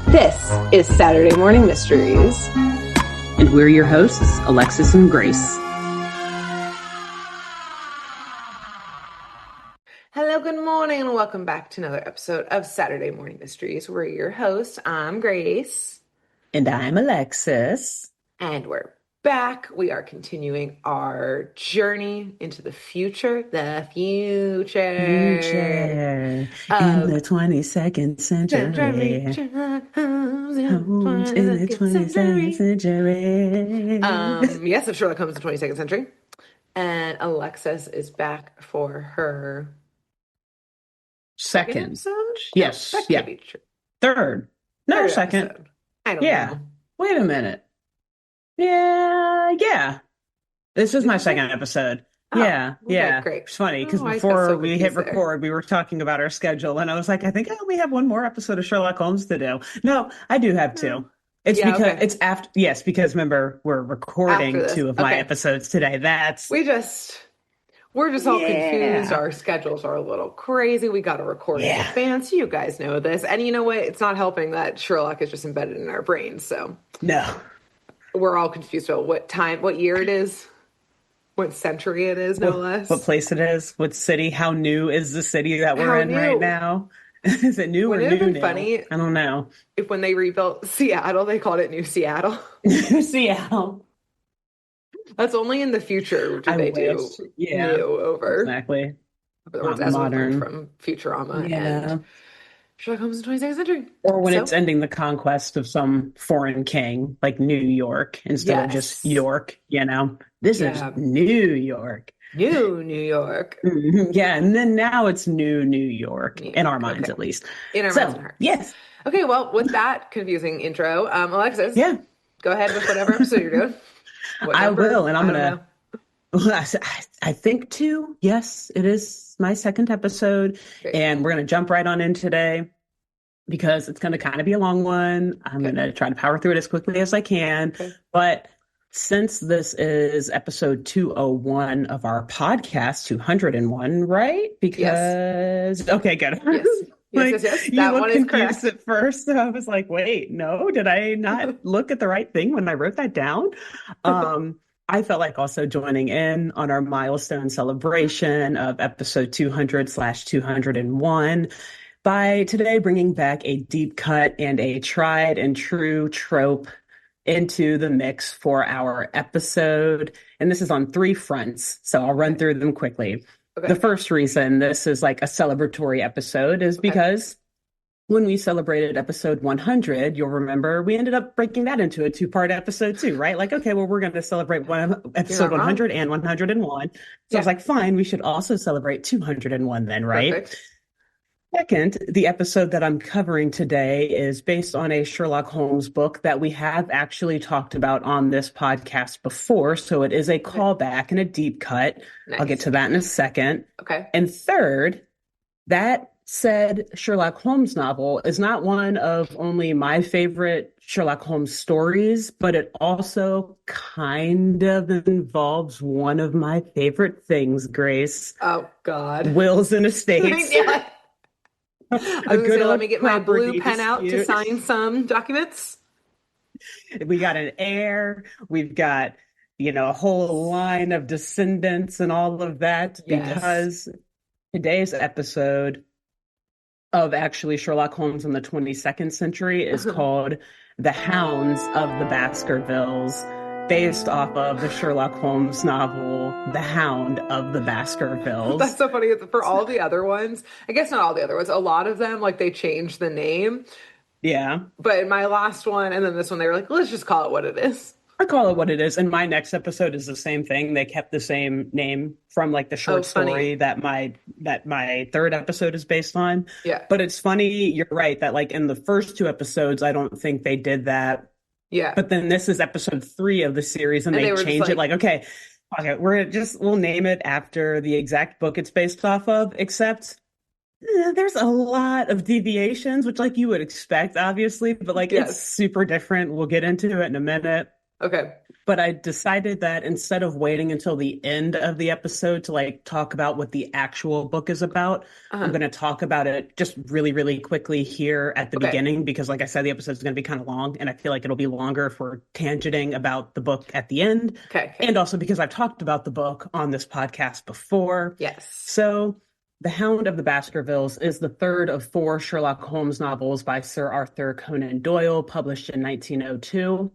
This is Saturday Morning Mysteries. And we're your hosts, Alexis and Grace. Hello, good morning, and welcome back to another episode of Saturday Morning Mysteries. We're your hosts. I'm Grace. And I'm Alexis. And we're back. We are continuing our journey into the future. Future. In the 22nd century. Holmes in the 22nd century. Yes, of Sherlock Holmes in the 22nd century. And Alexis is back for her second episode? Yes. No, Yeah. Third. No, Third second. episode. I don't know. Wait a minute. Yeah. This is my second episode. Oh, yeah. Great. It's funny because I got before so we hit confused record, we were talking about our schedule, and I was like, I think I only have one more episode of Sherlock Holmes to do. No, I do have two. It's because it's after. Yes, because remember we're recording two of my episodes today. We're just all confused. Our schedules are a little crazy. We got to record in advance. You guys know this, and you know what? It's not helping that Sherlock is just embedded in our brains. So no. We're all confused about what time, what year it is, what century it is, no less. What place it is, what city, how new is the city that we're in right now? Is it new or new? Funny, I don't know. If when they rebuilt Seattle, they called it New Seattle. New Seattle. That's only in the future do they do new over. Exactly. As modern from Futurama and Sherlock Holmes in the 22nd century. Or when it's ending the conquest of some foreign king, like New York, instead of just York, This is New York. New York. Yeah, and then now it's New York, in our minds at least. In our minds and hearts. Yes. Okay, well, with that confusing intro, Alexis, go ahead with whatever episode you're doing. I will, and I'm going to... I think 2. Yes, it is my second episode. Great. And we're going to jump right on in today because it's going to kind of be a long one. I'm going to try to power through it as quickly as I can. Okay. But since this is episode 201 of our podcast, 201, right? Because, okay, good. Yes. Yes. That one is correct. At first, so I was like, wait, no, did I not look at the right thing when I wrote that down? I felt like also joining in on our milestone celebration of episode 200/201 by today bringing back a deep cut and a tried and true trope into the mix for our episode. And this is on 3 fronts, so I'll run through them quickly. Okay. The first reason this is like a celebratory episode is because when we celebrated episode 100, you'll remember we ended up breaking that into a 2-part episode too, right? Like, okay, well, we're going to celebrate episode 100 and 101. So I was like, fine, we should also celebrate 201 then, right? Perfect. Second, the episode that I'm covering today is based on a Sherlock Holmes book that we have actually talked about on this podcast before. So it is a callback and a deep cut. Nice. I'll get to that in a second. Okay. And third, that said Sherlock Holmes novel is not one of only my favorite Sherlock Holmes stories, but it also kind of involves one of my favorite things, Grace. Oh, God. Wills and estates. I was going to say, let me get my blue pen out to sign some documents. We got an heir. We've got, a whole line of descendants and all of that because today's episode of actually Sherlock Holmes in the 22nd century is called The Hounds of the Baskervilles, based off of the Sherlock Holmes novel, The Hound of the Baskervilles. That's so funny. For all the other ones, I guess not all the other ones, a lot of them, like, they changed the name. Yeah. But in my last one and then this one, they were like, let's just call it what it is. I call it what it is. And my next episode is the same thing. They kept the same name from like the short story that my third episode is based on. Yeah. But it's funny, you're right, that like in the first 2 episodes, I don't think they did that. Yeah. But then this is episode 3 of the series and they changed it like, okay, we'll name it after the exact book it's based off of, except there's a lot of deviations, which like you would expect, obviously, but like it's super different. We'll get into it in a minute. Okay. But I decided that instead of waiting until the end of the episode to like talk about what the actual book is about, I'm Uh-huh. going to talk about it just really, really quickly here at the Okay. beginning because, like I said, the episode is going to be kind of long, and I feel like it'll be longer for tangenting about the book at the end, Okay. Okay. and also because I've talked about the book on this podcast before. Yes. So, The Hound of the Baskervilles is the third of four Sherlock Holmes novels by Sir Arthur Conan Doyle, published in 1902.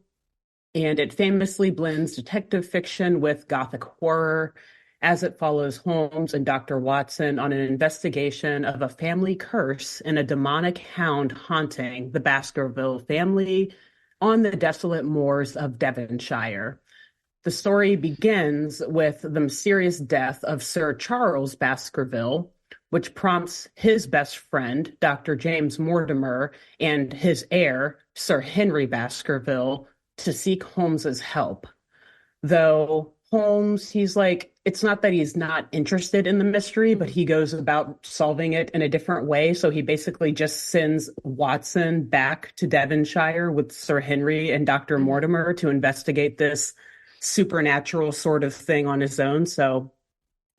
And it famously blends detective fiction with gothic horror as it follows Holmes and Dr. Watson on an investigation of a family curse and a demonic hound haunting the Baskerville family on the desolate moors of Devonshire. The story begins with the mysterious death of Sir Charles Baskerville, which prompts his best friend, Dr. James Mortimer, and his heir, Sir Henry Baskerville, to seek Holmes's help. Though Holmes, he's like, it's not that he's not interested in the mystery, but he goes about solving it in a different way. So he basically just sends Watson back to Devonshire with Sir Henry and Dr. Mhm. Mortimer to investigate this supernatural sort of thing on his own. So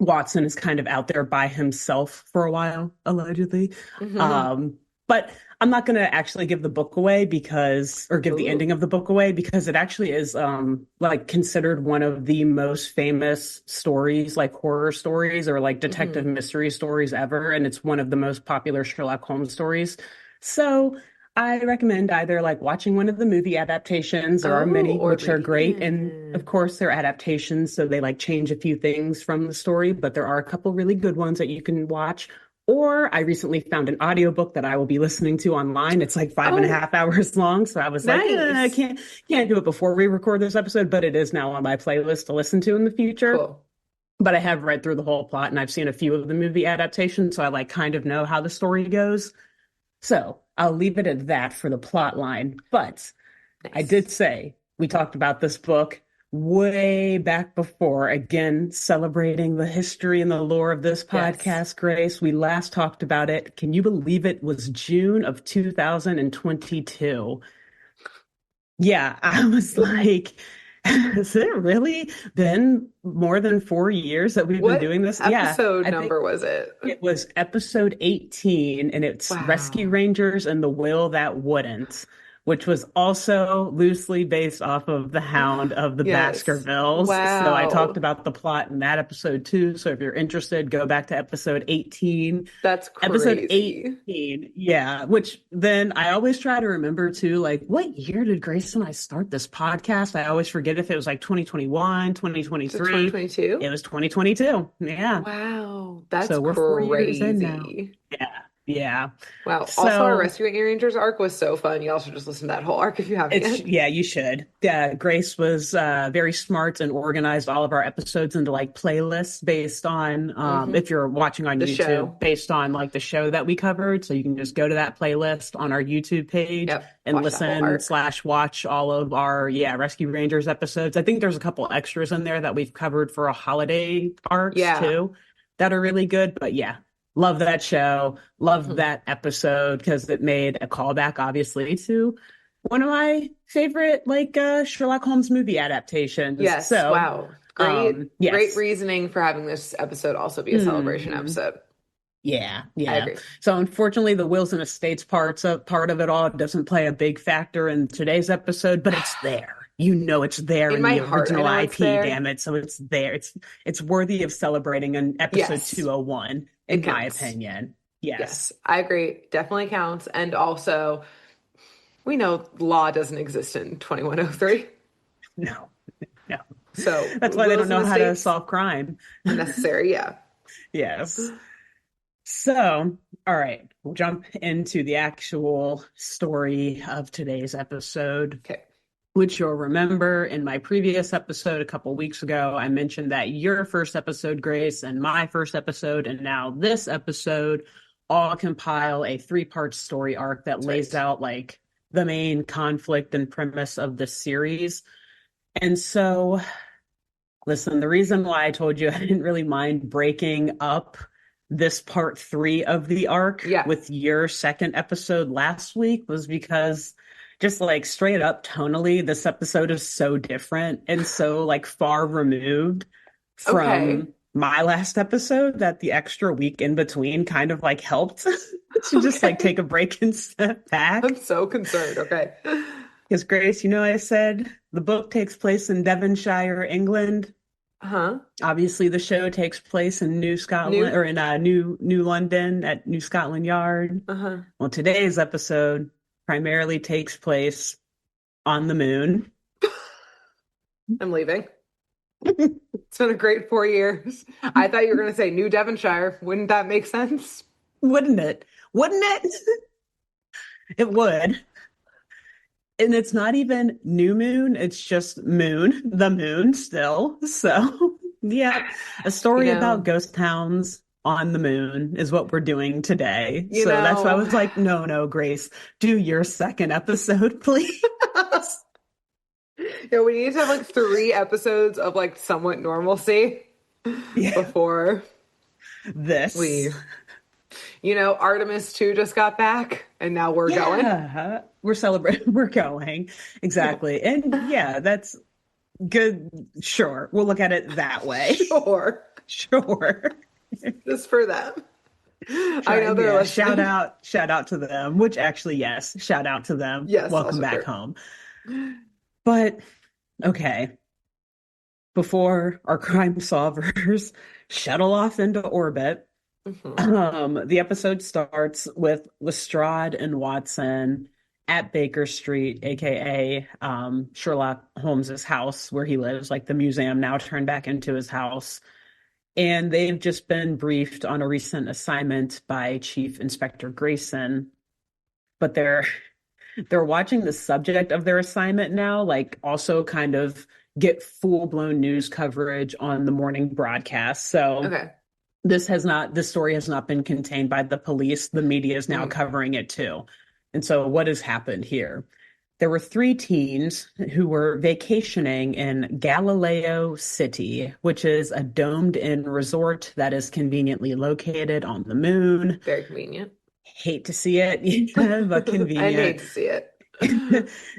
Watson is kind of out there by himself for a while, allegedly. Mhm. But I'm not going to actually give the book away or give the Ooh. ending of the book away because it actually is like considered one of the most famous stories, like horror stories or like detective Mhm. mystery stories ever. And it's one of the most popular Sherlock Holmes stories. So I recommend either like watching one of the movie adaptations. There are Oh, many or which are reading great. And of it. course, they're adaptations, so they like change a few things from the story, but there are a couple really good ones that you can watch. Or I recently found an audiobook that I will be listening to online. It's like five and a Oh, half hours long. So I was like, I nice. can't do it before we record this episode, but it is now on my playlist to listen to in the future. Cool. But I have read through the whole plot and I've seen a few of the movie adaptations, so I like kind of know how the story goes. So I'll leave it at that for the plot line. But I did Nice. say we talked about this book way back before, again, celebrating the history and the lore of this Yes. podcast, Grace. We last talked about it. Can you believe it was June of 2022? Yeah, I was like, has it really been more than 4 years that we've been What doing this? Yeah, episode I think number was it? it was episode 18, and it's Rescue Wow. Rangers and the Will That Wouldn't, which was also loosely based off of The Hound of the Yes. Baskervilles. So I talked Wow. about the plot in that episode too. So if you're interested, go back to episode 18. That's Episode crazy. 18, yeah, which then I always try to remember too, like what year did Grace and I start this podcast? I always forget if it was like 2021, Is it 2023. 2022? It was 2022. Yeah. Wow. That's So we're 4 years in now. crazy. Yeah, yeah. Wow. Also, our So Rescue Rangers arc was so fun. You also just listen to that whole arc if you haven't it's yet. yeah, you should. Grace was very smart and organized all of our episodes into like playlists based on Hmm. if you're watching on The YouTube, show. based on like the show that we covered. So you can just go to that playlist on our YouTube page Yep. and Watch that whole listen arc. slash watch all of our Rescue Rangers episodes. I think there's a couple extras in there that we've covered for a holiday arcs Yeah. too that are really good. But yeah, love that show. Love Hmm. that episode because it made a callback, obviously, to one of my favorite like Sherlock Holmes movie adaptations. Yes. So, Wow. Great, great yes. reasoning for having this episode also be a celebration Hmm. episode. Yeah, I yeah. agree. So unfortunately the wills and estates part of it all doesn't play a big factor in today's episode, but it's there. You know it's there In in my the heart, I original know it's IP, there. damn it. So it's there. It's worthy of celebrating in episode Yes, 201, it in my counts. opinion. Yes. Yes, I agree. Definitely counts. And also, we know law doesn't exist in 2103. No, no. So, That's why they don't wills and know how to estates, solve crime. necessary. Yeah. Yes. So, all right, we'll jump into the actual story of today's episode, Okay. which you'll remember in my previous episode a couple weeks ago. I mentioned that your first episode, Grace, and my first episode, and now this episode all compile a three-part story arc that That's lays right. out like the main conflict and premise of the series. And so, listen, the reason why I told you I didn't really mind breaking up this part 3 of the arc Yeah. with your second episode last week was because just like straight up tonally, this episode is so different and so like far removed Okay. from my last episode that the extra week in between kind of like helped to just like Okay. take a break and step I'm back. so concerned. Okay. Because Grace, I said the book takes place in Devonshire, England. Huh? Obviously, the show takes place in New Scotland New? or in New London at New Scotland Yard. Uh-huh. Well, today's episode primarily takes place on the moon. I'm leaving. It's been a great 4 years. I thought you were going to say New Devonshire. Wouldn't that make sense? Wouldn't it? Wouldn't it? It would. And it's not even new moon, it's just moon, the moon still. So, yeah, a You story about know, ghost towns on the moon is what we're doing today. you So that's why I know, was like, no, no, Grace, do your second episode, please. yeah, we need to have like 3 episodes of like somewhat normalcy Yeah, before this. we, Artemis 2 just got back and now we're going. Yeah, we're celebrating, we're going. Yeah, Exactly. And yeah, that's good. Sure. We'll look at it that way. sure. Sure. Just for them. I know they're Yeah, listening. shout out to them, which actually, yes, shout out to them. Yes, Welcome also back true. home. But okay, before our crime solvers shuttle off into orbit, Hmm. the episode starts with Lestrade and Watson at Baker Street, aka Sherlock Holmes's house where he lives, like the museum now turned back into his house. And they've just been briefed on a recent assignment by Chief Inspector Grayson, but they're watching the subject of their assignment now, like also kind of get full-blown news coverage on the morning broadcast. So Okay. this story has not been contained by the police. The media is now Mhm. covering it too. And so what has happened here? There were 3 teens who were vacationing in Galileo City, which is a domed-in resort that is conveniently located on the moon. Very convenient. Hate to see it, yeah, but I hate convenient. to see it.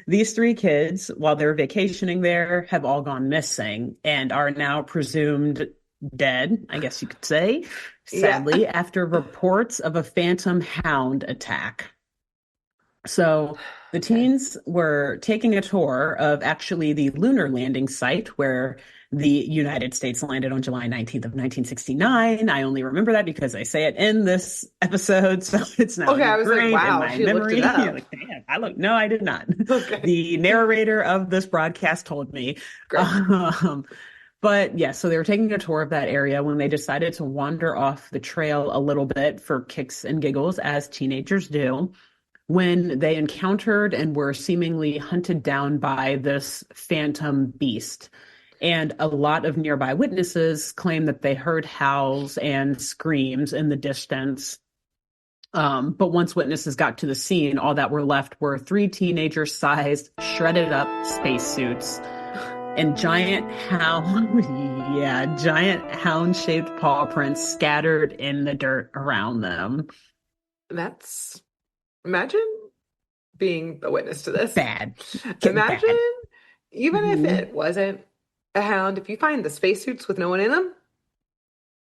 These 3 kids, while they're vacationing there, have all gone missing and are now presumed dead, I guess you could say, Yeah. sadly, after reports of a phantom hound attack. So the Okay. teens were taking a tour of actually the lunar landing site where the United States landed on July 19th of 1969. I only remember that because I say it in this episode, so it's now Okay, I was like, ingrained in wow, my she looked memory. it You're up. like, damn, no, I did not. Okay, The narrator of this broadcast told me. great. Um, but yeah, so they were taking a tour of that area when they decided to wander off the trail a little bit for kicks and giggles, as teenagers do, when they encountered and were seemingly hunted down by this phantom beast. And a lot of nearby witnesses claim that they heard howls and screams in the distance. But once witnesses got to the scene, all that were left were 3 teenager-sized, shredded up spacesuits and giant hound-shaped paw prints scattered in the dirt around them. That's Imagine being a witness to this. Bad. Imagine, Bad. even if Mhm. it wasn't a hound, if you find the spacesuits with no one in them,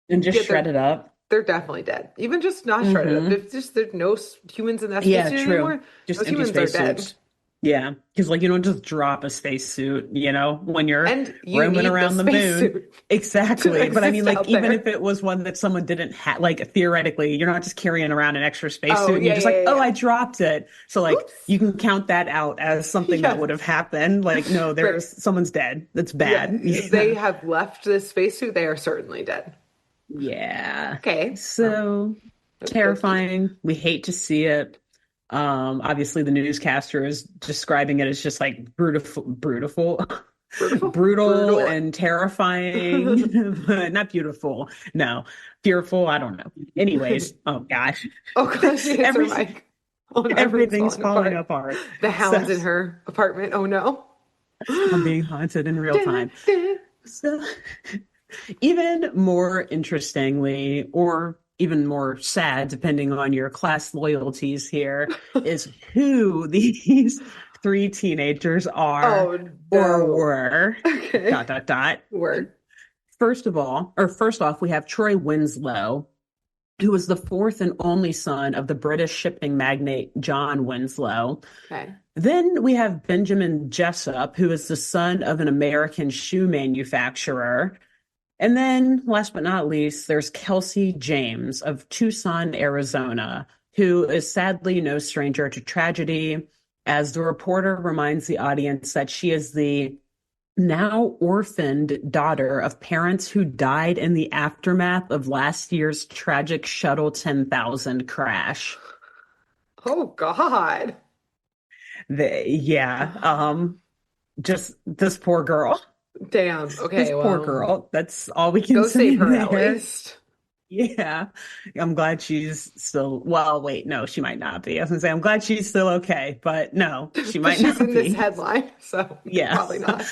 And just yeah, shredded up. they're definitely dead. Even just not shredded up. Hmm. If just there's no humans in that Yeah, spacesuit true. anymore, Just those empty humans are dead. spacesuits. Yeah, because like you don't just drop a spacesuit, when you're And you roaming need the around the moon. spacesuit to Exactly. But I mean, exist like out even there. if it was one that someone didn't have, like theoretically, you're not just carrying around an extra Oh, spacesuit and yeah, you're just yeah, like, yeah, oh, yeah. I dropped it. So like Oops. you can count that out as something that would have Yes. happened. Like, no, Right. someone's dead. That's Yeah, bad. they Yeah. have left this spacesuit. They are certainly dead. Yeah. Okay. So Okie dokie. terrifying. We hate to see it. Obviously the newscaster is describing it as just like Brutal? brutal Brutal. and terrifying, but not beautiful. No, fearful. I don't know. Anyways, oh gosh, Oh gosh, she hits her Every, mic. Oh no, everything's falling apart. apart. The hounds So in her apartment. Oh no. I'm being haunted in real time. So even more interestingly, or even more sad, depending on your class loyalties here, is who these three teenagers are Oh or no. were Okay. dot dot dot. Word. First off, we have Troy Winslow, who was the fourth and only son of the British shipping magnate John Winslow. Okay. Then we have Benjamin Jessup, who is the son of an American shoe manufacturer. And then, last but not least, there's Kelsey James of Tucson, Arizona, who is sadly no stranger to tragedy, as the reporter reminds the audience that she is the now orphaned daughter of parents who died in the aftermath of last year's tragic Shuttle 10,000 crash. Oh God. Yeah, just this poor girl. Damn. This Okay, poor well, girl. That's all we can go say save her at there. least. Yeah. I'm glad she's still, well, wait, no, she might not be. I was gonna say, I'm glad she's still okay, but no, she But might she's not in this be. headline, so Yeah. probably not.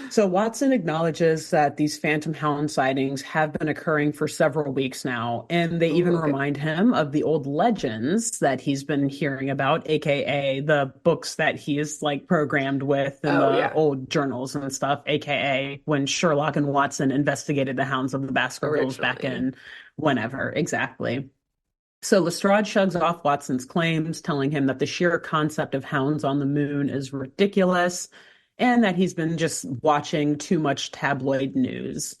So Watson acknowledges that these phantom hound sightings have been occurring for several weeks now, and they Ooh, even okay. remind him of the old legends that he's been hearing about, aka the books that he is like programmed with in Oh the yeah. old journals and stuff, aka when Sherlock and Watson investigated the hounds of the Baskervilles back Originally. in whenever, exactly. So Lestrade shrugs off Watson's claims, telling him that the sheer concept of hounds on the moon is ridiculous and that he's been just watching too much tabloid news.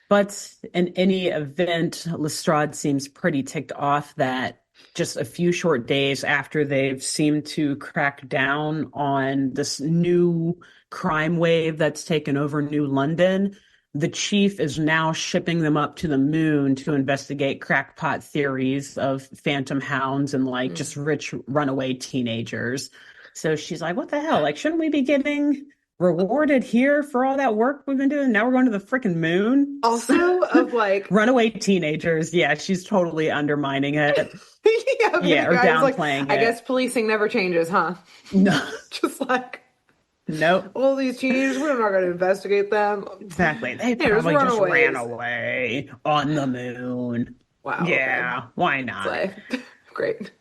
But in any event, Lestrade seems pretty ticked off that just a few short days after they've seemed to crack down on this new crime wave that's taken over New London, the chief is now shipping them up to the moon to investigate crackpot theories of phantom hounds and like Mm. just rich runaway teenagers. So she's like, what the hell? Like, shouldn't we be getting rewarded here for all that work we've been doing? Now we're going to the freaking moon. Also, of like, Runaway teenagers. Yeah, she's totally undermining it. yeah, okay, Yeah, or guys, like, downplaying I it. guess policing never changes, huh? No, Just like nope. all these teenagers, we're not going to investigate them. Exactly. They Yeah, just probably just ran runaways. away on the moon. Wow, okay. Yeah, why not? Slay. Great.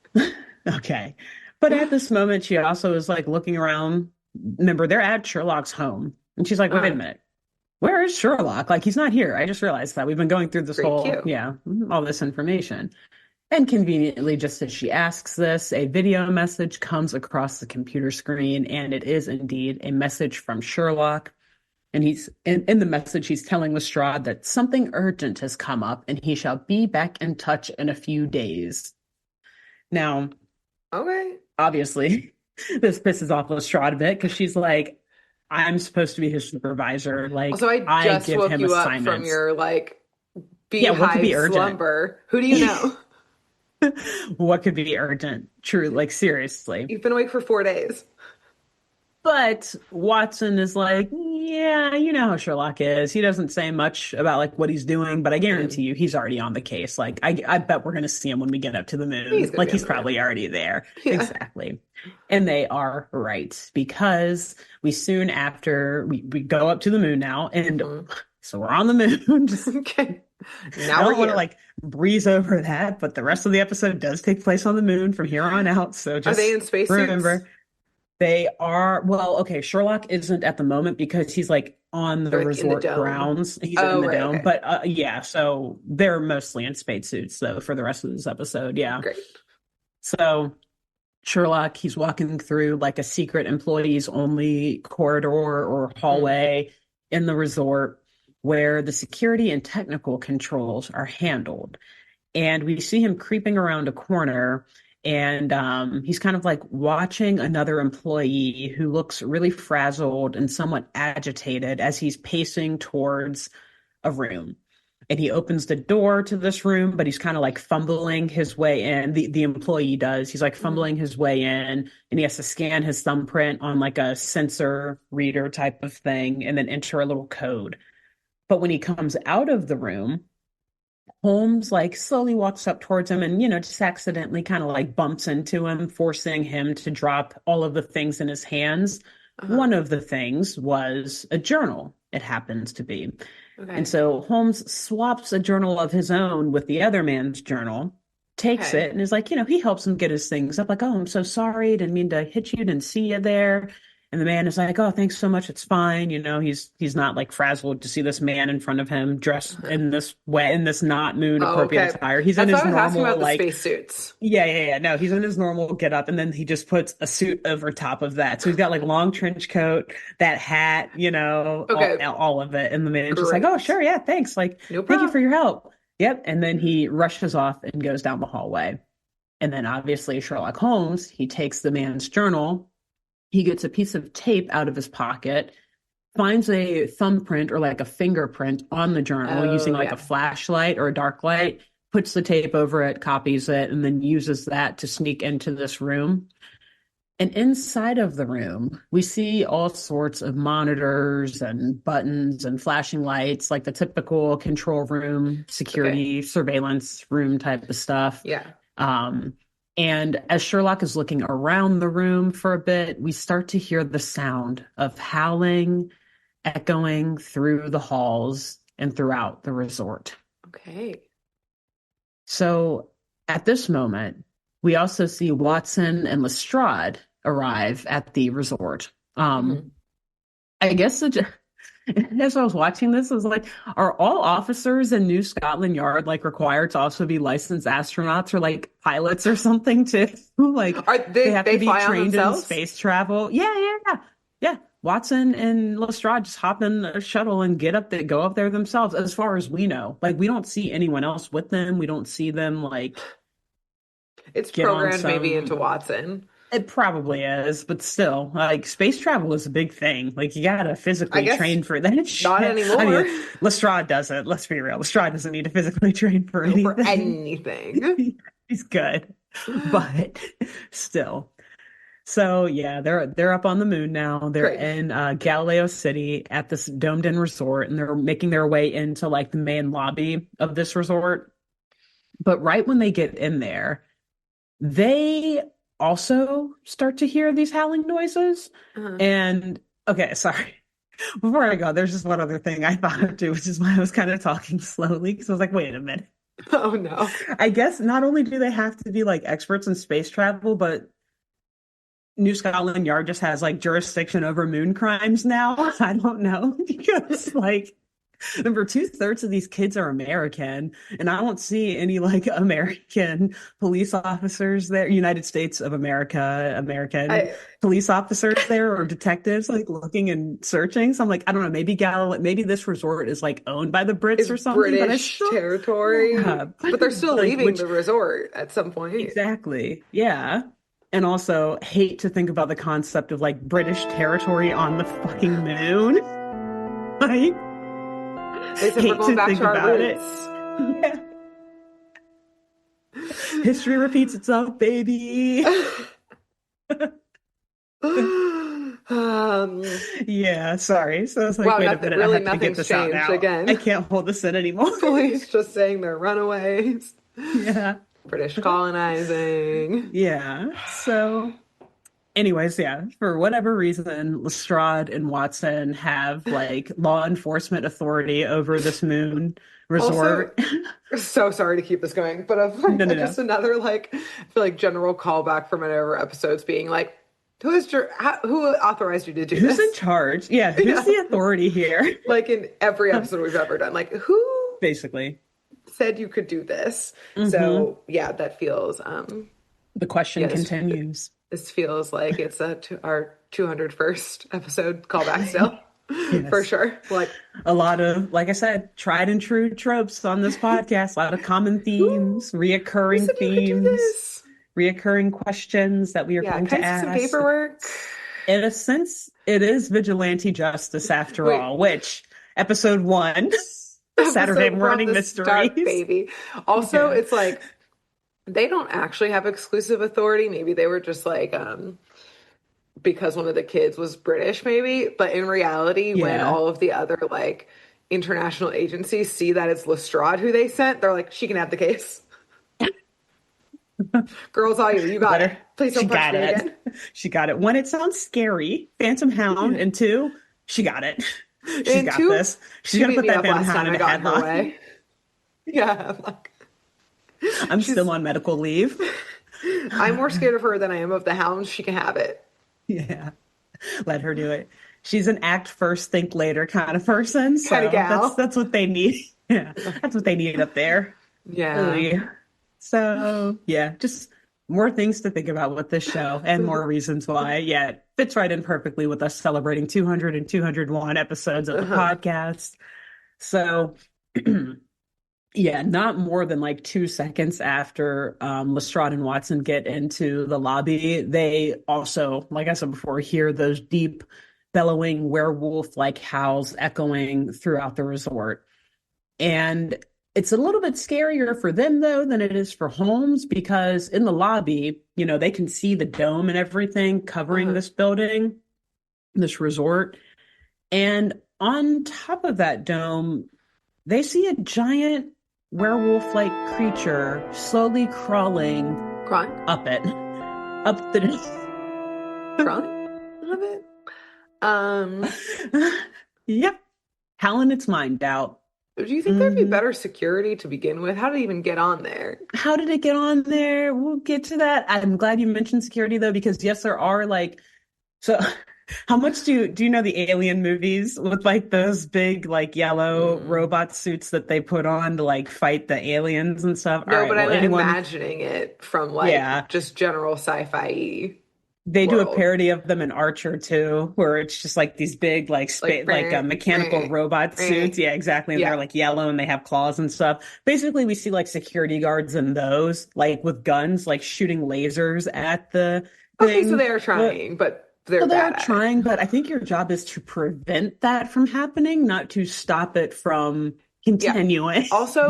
Okay. But at this moment, she also is like looking around. Remember, they're at Sherlock's home. And she's like, wait a Uh, minute. Where is Sherlock? Like, he's not here. I just realized that we've been going through this great whole, cue. yeah, all this information. And conveniently, just as she asks this, a video message comes across the computer screen, and it is indeed a message from Sherlock. And he's in the message, he's telling Lestrade that something urgent has come up and he shall be back in touch in a few days. Now, Okay. obviously, this pisses off Lestrade a bit because she's like, I'm supposed to be his supervisor. Like, Also, I I just give woke him you up from assignments. your like Yeah, what could be beehive urgent? slumber. Who do you know? What could be urgent? True, like seriously. You've been awake for 4 days. But Watson is like, yeah, you know how Sherlock is. He doesn't say much about like what he's doing, but I guarantee And you he's already on the case. Like I bet we're gonna see him when we get up to the he's moon. gonna Like be on he's the moon. probably already there. Yeah. Exactly. And they are right because we soon after we go up to the moon now, and Mhm. so we're on the moon. Just Okay. I Now we're don't want to here. like breeze over that, but the rest of the episode does take place on the moon from here on out. So Are they just in spacesuits? remember they are, well, okay, Sherlock isn't at the moment because he's like on the They're like in the resort dome. grounds. He's in Oh, the right. dome. Okay. But yeah, so they're mostly in spacesuits though for the rest of this episode. Yeah. Great. So Sherlock, he's walking through like a secret employees only corridor or Mm. hallway in the resort where the security and technical controls are handled. And we see him creeping around a corner, and he's kind of like watching another employee who looks really frazzled and somewhat agitated as he's pacing towards a room. And he opens the door to this room, but he's kind of like fumbling his way in. The employee does. He's like Mhm. fumbling his way in, and he has to scan his thumbprint on like a sensor reader type of thing and then enter a little code. But when he comes out of the room, Holmes like slowly walks up towards him and, just accidentally kind of like bumps into him, forcing him to drop all of the things in his hands. Uh-huh. One of the things was a journal, it happens to be. And Okay. so Holmes swaps a journal of his own with the other man's journal, takes Okay. it and is like, he helps him get his things up, like, oh, I'm so sorry, didn't mean to hit you, didn't see you there. And the man is like, oh, thanks so much, it's fine. He's not like frazzled to see this man in front of him dressed Uh-huh. in this way, in this not moon Oh, appropriate okay. attire. He's in That's why his I was asking normal, about the like, spacesuits. yeah, yeah, yeah. No, he's in his normal get up, and then he just puts a suit over top of that. So he's got like long trench coat, that hat, Okay, all of it. And the man's just like, oh, great. sure, yeah, thanks. Like, No thank you for problem. your help. Yep. And then he rushes off and goes down the hallway. And then obviously Sherlock Holmes, he takes the man's journal, he gets a piece of tape out of his pocket, finds a thumbprint or like a fingerprint on the journal using Oh, like a yeah. flashlight or a dark light, puts the tape over it, copies it, and then uses that to sneak into this room. And inside of the room, we see all sorts of monitors and buttons and flashing lights, like the typical control room, Okay. security, surveillance room type of stuff. Yeah. Um, and as Sherlock is looking around the room for a bit, we start to hear the sound of howling echoing through the halls and throughout the resort. Okay. So at this moment, we also see Watson and Lestrade arrive at the resort. Hmm. I guess as I was watching this, I was like, are all officers in New Scotland Yard like required to also be licensed astronauts or like pilots or something too? Like Are they they have to they be fly on trained in themselves? space travel. Yeah, yeah, yeah. Yeah. Watson and Lestrade just hop in a shuttle and go up there themselves, as far as we know. Like we don't see anyone else with them. We don't see them like It's get on programmed maybe into some. Watson. It probably is, but still, like space travel is a big thing. Like you gotta I physically guess train for that not shit. I anymore. mean, Lestrade doesn't. Let's be real. Lestrade doesn't need to physically train for No, for anything. anything. He's good, but still. So yeah, they're up on the moon now. They're Great. in Galileo City at this domed-in resort, and they're making their way into like the main lobby of this resort. But right when they get in there, they also start to hear these howling noises. Uh, And okay, sorry. Before I go, there's just one other thing I thought of too, which is why I was kind of talking slowly because I was like, wait a minute. oh no. I guess not only do they have to be like experts in space travel, but New Scotland Yard just has like jurisdiction over moon crimes now. I don't know because like number two-thirds of these kids are American, and I don't see any like American police officers there, United States of America, American I police officers there or detectives like looking and searching. So I'm like, I don't know, maybe this resort is like owned by the Brits is or something, but I British still, territory, yeah, but they're still like leaving which the resort at some point. exactly, yeah. And also hate to think about the concept of like British territory on the fucking moon. Like, They said we're hate going to back think to our about it. roots. Yeah. History repeats itself, baby. Yeah, sorry. So I was like, wow, wait a nothing minute, I really have to get nothing's this out changed now. I again. can't hold this in anymore. Police just saying they're runaways. Yeah. British colonizing. Yeah. So, anyways, yeah, for whatever reason, Lestrade and Watson have like law enforcement authority over this moon Also, resort. so sorry to keep this going, but of No, like no, no. just another like I feel like general callback from one of our episodes being like, who authorized you to do Who's in this? charge? Yeah, who's Yeah, the authority here? like in every episode we've ever done, like who Basically. said you could do this? Hmm. So yeah, that feels The question yeah continues. this feels like it's our 201st episode callback still. For Yes. sure. Like, A lot of, like I said, tried and true tropes on this podcast, a lot of common who themes, who reoccurring said you could do themes, this? reoccurring questions that we are Yeah, going can to I see some ask. paperwork? In a sense, it is vigilante justice after Wait, all, which episode one, Saturday episode from morning the start, mysteries. baby. Also, Yeah. it's like they don't actually have exclusive authority. Maybe they were just like because one of the kids was British, maybe. But in reality, when Yeah. all of the other like international agencies see that it's Lestrade who they sent, they're like, she can have the case. Girls, all you. You got Let it. her. Please She don't punch got me it. again. She got it. One, it sounds scary. Phantom Hound. Yeah. And two, she got it. She's And got two, this. She's she gonna beat put me that up Phantom last Hound time in I a got in her headlock. way. Yeah, I'm like, I'm still She's on medical leave. I'm more scared of her than I am of the hounds. She can have it. Yeah, let her do it. She's an act first, think later kind of person, Kind of so that's gal. that's what they need. Yeah, that's what they need up there. Yeah. Oy. So yeah, just more things to think about with this show and more reasons why. Yeah, it fits right in perfectly with us celebrating 200 and 201 episodes of the Uh-huh. podcast. So yeah, not more than like 2 seconds after Lestrade and Watson get into the lobby, they also, like I said before, hear those deep, bellowing werewolf-like howls echoing throughout the resort. And it's a little bit scarier for them, though, than it is for Holmes, because in the lobby, they can see the dome and everything covering Uh-huh. this building, this resort. And on top of that dome, they see a giant werewolf-like creature slowly crawling Crying? up it, up the. Crying? A little bit. Um, Yep, howling its mind out. do you think there'd be Hmm. better security to begin with? How did it even get on there? How did it get on there? We'll get to that. I'm glad you mentioned security though, because yes, there are like so. How much do you know the Alien movies with like those big like yellow Mm. robot suits that they put on to like fight the aliens and stuff? All No, right, but well, I'm anyone, imagining it from like yeah, just general sci-fi they do a world. parody of them in Archer too, where it's just like these big like Like, space like mechanical robot suits. Yeah, exactly, and they're yeah. like yellow and they have claws and stuff. Basically, we see like security guards in those like with guns, like shooting lasers at the Okay, so thing. they are But trying, but they're so they bad are at it. trying, but I think your job is to prevent that from happening, not to stop it from Yeah. continuing. Also,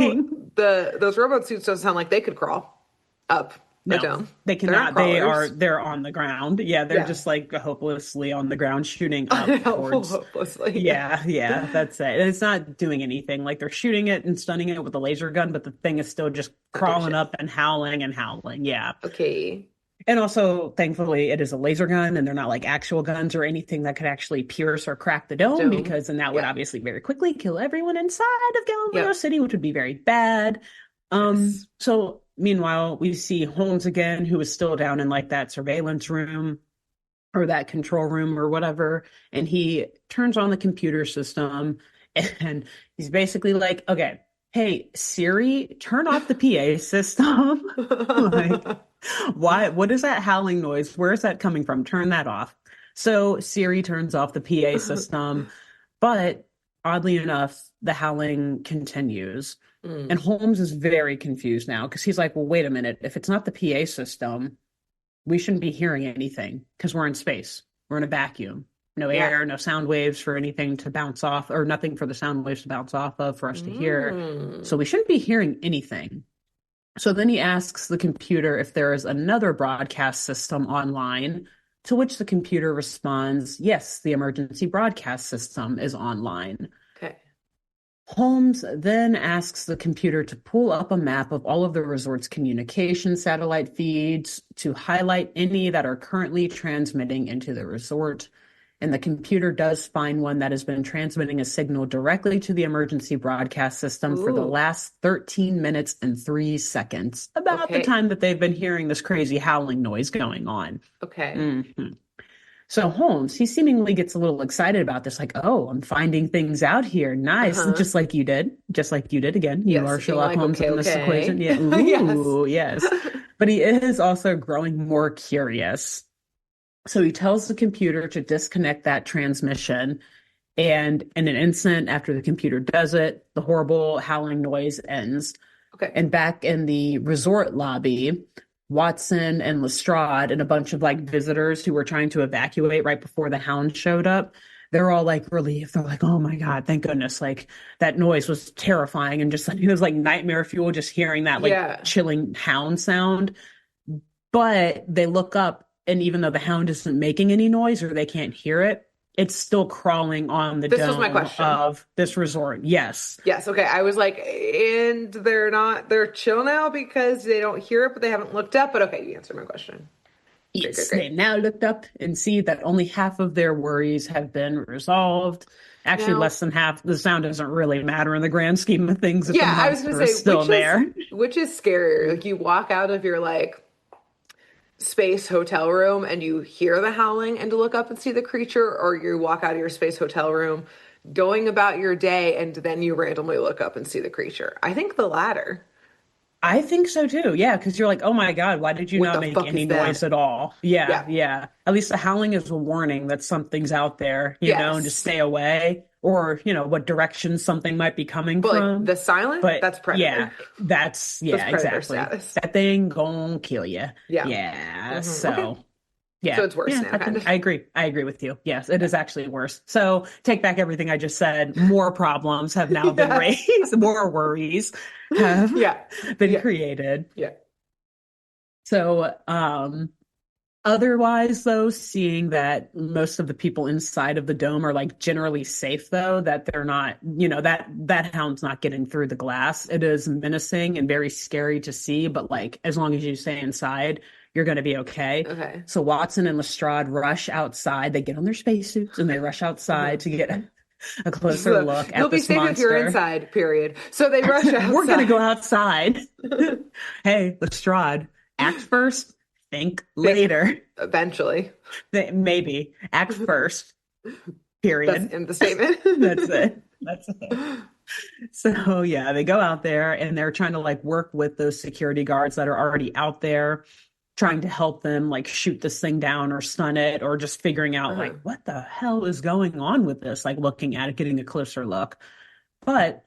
those robot suits don't sound like they could crawl up a No, dome. they They're not cannot. crawlers. They're on the ground. Yeah, they're Yeah. just like hopelessly on the ground shooting up Unhelpful, towards. hopelessly. Yeah, yeah, that's it. And it's not doing anything. Like they're shooting it and stunning it with a laser gun, but the thing is still just Not doing crawling shit. up and howling and howling. Yeah. Okay. And also, thankfully, it is a laser gun and they're not like actual guns or anything that could actually pierce or crack the The dome dome. because then that would Yeah. obviously very quickly kill everyone inside of Galileo Yep. City, which would be very bad. Yes. So meanwhile, we see Holmes again, who is still down in like that surveillance room or that control room or whatever, and he turns on the computer system and he's basically like, okay, hey Siri, turn off the PA system. Like, why, what is that howling noise? Where is that coming from? Turn that off. So Siri turns off the PA system, but oddly enough the howling continues. And Mm. Holmes is very confused now because he's like, well, wait a minute, if it's not the PA system, we shouldn't be hearing anything because we're in space. We're in a vacuum. No Yeah. air, no sound waves for anything to bounce off, or nothing for the sound waves to bounce off of for us to hear. So Mm. we shouldn't be hearing anything. So then he asks the computer if there is another broadcast system online, to which the computer responds, yes, the emergency broadcast system is online. Okay. Holmes then asks the computer to pull up a map of all of the resort's communication satellite feeds to highlight any that are currently transmitting into the resort. And the computer does find one that has been transmitting a signal directly to the emergency broadcast system for the Ooh. last 13 minutes and 3 seconds, about the Okay. time that they've been hearing this crazy howling noise going on. Okay. Mhm. So Holmes, he seemingly gets a little excited about this, like, oh, I'm finding things out here. Nice. Uh-huh. Just like you did. Just like you did again. You Yes, are being Sherlock like, Holmes okay, in this equation. okay. Yeah. Yes. Ooh, yes. But he is also growing more curious. So he tells the computer to disconnect that transmission. And in an instant after the computer does it, the horrible howling noise ends. Okay. And back in the resort lobby, Watson and Lestrade and a bunch of like visitors who were trying to evacuate right before the Hounds showed up, they're all like relieved. They're like, oh my God, thank goodness. Like that noise was terrifying and just like it was like nightmare fuel just hearing that like Yeah. chilling hound sound. But they look up, and even though the hound isn't making any noise or they can't hear it, it's still crawling on the This was my dome question. of this resort. Yes. Yes, okay. I was like, and they're chill now because they don't hear it, but they haven't looked up. But okay, you answered my question. Great, great, Yes, great. they now looked up and see that only half of their worries have been resolved. Actually, Now, less than half. The sound doesn't really matter in the grand scheme of things if the yeah, I was gonna monster is say still there. which is scarier? Like you walk out of your like space hotel room and you hear the howling and to look up and see the creature, or you walk out of your space hotel room going about your day and then you randomly look up and see the creature. I think the latter. I think so too. Yeah, because you're like, oh my God, why did you What not the make fuck any is noise that? at all? Yeah, Yeah. yeah. At least the howling is a warning that something's out there, and to Yes. stay away or, what direction something might be coming But like from. the silent, But that's predator. yeah, That's yeah, predator exactly. status. That thing gonna kill you. Yeah. Yeah. Okay. So So yeah, it's worse yeah, now, I kind think of. I agree. I agree with you. Yes, it Yeah. is actually worse. So take back everything I just said. More problems have now been Yes. raised. More worries have Yeah. been Yeah. created. Yeah. So, otherwise, though, seeing that most of the people inside of the dome are like generally safe, though, that they're not, that hound's not getting through the glass. It is menacing and very scary to see, but like as long as you stay inside, you're going to be okay. Okay. So Watson and Lestrade rush outside. They get on their spacesuits and they rush Uh-huh. outside to get a closer look You'll at be this safe if you're monster. inside, period. So they rush We're going to go outside. outside. Hey, Lestrade, act first, think Think later. eventually. Maybe act first, That's period. in the statement. That's it. That's it. So yeah, they go out there and they're trying to like work with those security guards that are already out there, trying to help them like shoot this thing down or stun it, or just figuring out Uh-huh. like what the hell is going on with this, like looking at it, getting a closer look. But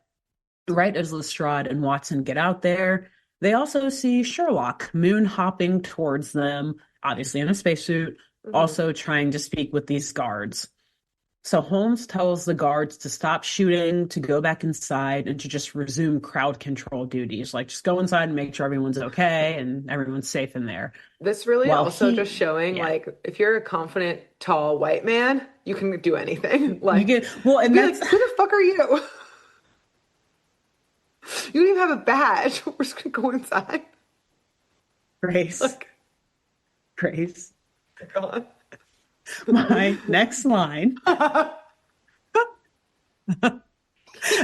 right as Lestrade and Watson get out there, they also see Sherlock moon hopping towards them, obviously in a spacesuit, Mhm. also trying to speak with these guards. So Holmes tells the guards to stop shooting, to go back inside, and to just resume crowd control duties. Like, just go inside and make sure everyone's okay and everyone's safe in there. This really While also just showing yeah, like if you're a confident, tall white man, you can do anything. you Like get, well, you'd and be that's like, who the fuck are you? You don't even have a badge. We're just gonna go inside. Grace, Like, Grace. go on. My next line,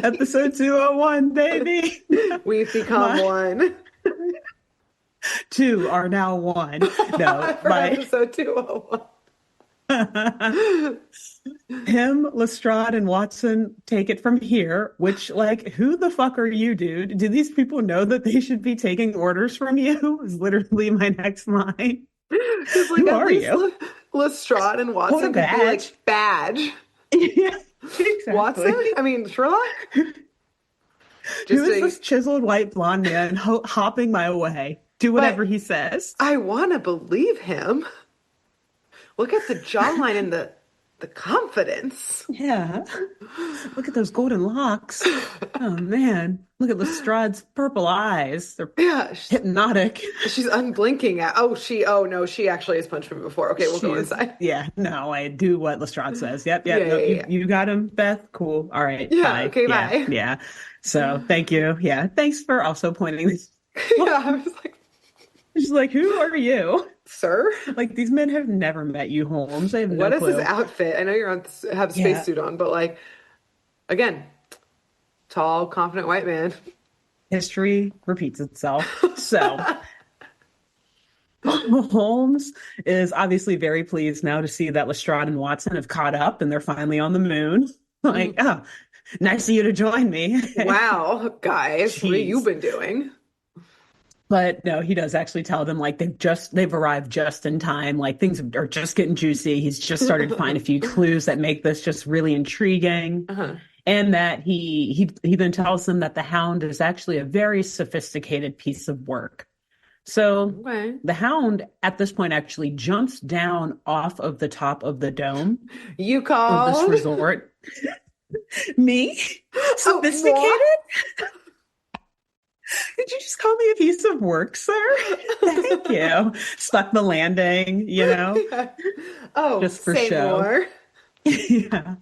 episode 201, baby. We've become My one. two are now one. No, For my episode 201. him, Lestrade, and Watson take it from here, which, like, who the fuck are you, dude? Do these people know that they should be taking orders from you? Is literally my next line. Because, like, Who at are least you? Lestrade and Hold a Watson could be badge. like, badge. Yeah, Watson? exactly. I mean, Sherlock? Who Just is a, this chiseled white blonde man hopping my way? Do but whatever he says. I want to believe him. Look at the jawline and the confidence. Yeah. Look at those golden locks. Oh man. Look at Lestrade's purple eyes. They're Yeah, hypnotic. she's unblinking at. Oh no, she actually has punched me before. Okay, we'll go She's inside. yeah, no, I do what Lestrade says. Yep, yep, Yeah, nope. yeah, You yeah. you got him, Beth. Cool. All right, Yeah, bye. okay, Yeah, bye. yeah. So thank you. Yeah. Thanks for also pointing this. Yeah, I was like, She's like, who are you? sir, Like these men have never met you, Holmes. They have no what is this clue. outfit? I know you're on have a Yeah. spacesuit on, but like again, tall, confident white man. History repeats itself. So Holmes is obviously very pleased now to see that Lestrade and Watson have caught up and they're finally on the moon. Like, Mhm. oh, nice of you to join me. Wow, guys, what have you Jeez. been doing? But no, he does actually tell them like they've arrived just in time. Like things are just getting juicy. He's just started to find a few clues that make this just really intriguing. Uh-huh. And that he then tells them that the Hound is actually a very sophisticated piece of work. So Okay. the Hound at this point actually jumps down off of the top of the dome You of this called? resort. Me? Oh, moi? Sophisticated? Did you just call me a piece of work, sir? Thank you. Stuck the landing, Yeah. Oh, just for say show. more. Yeah.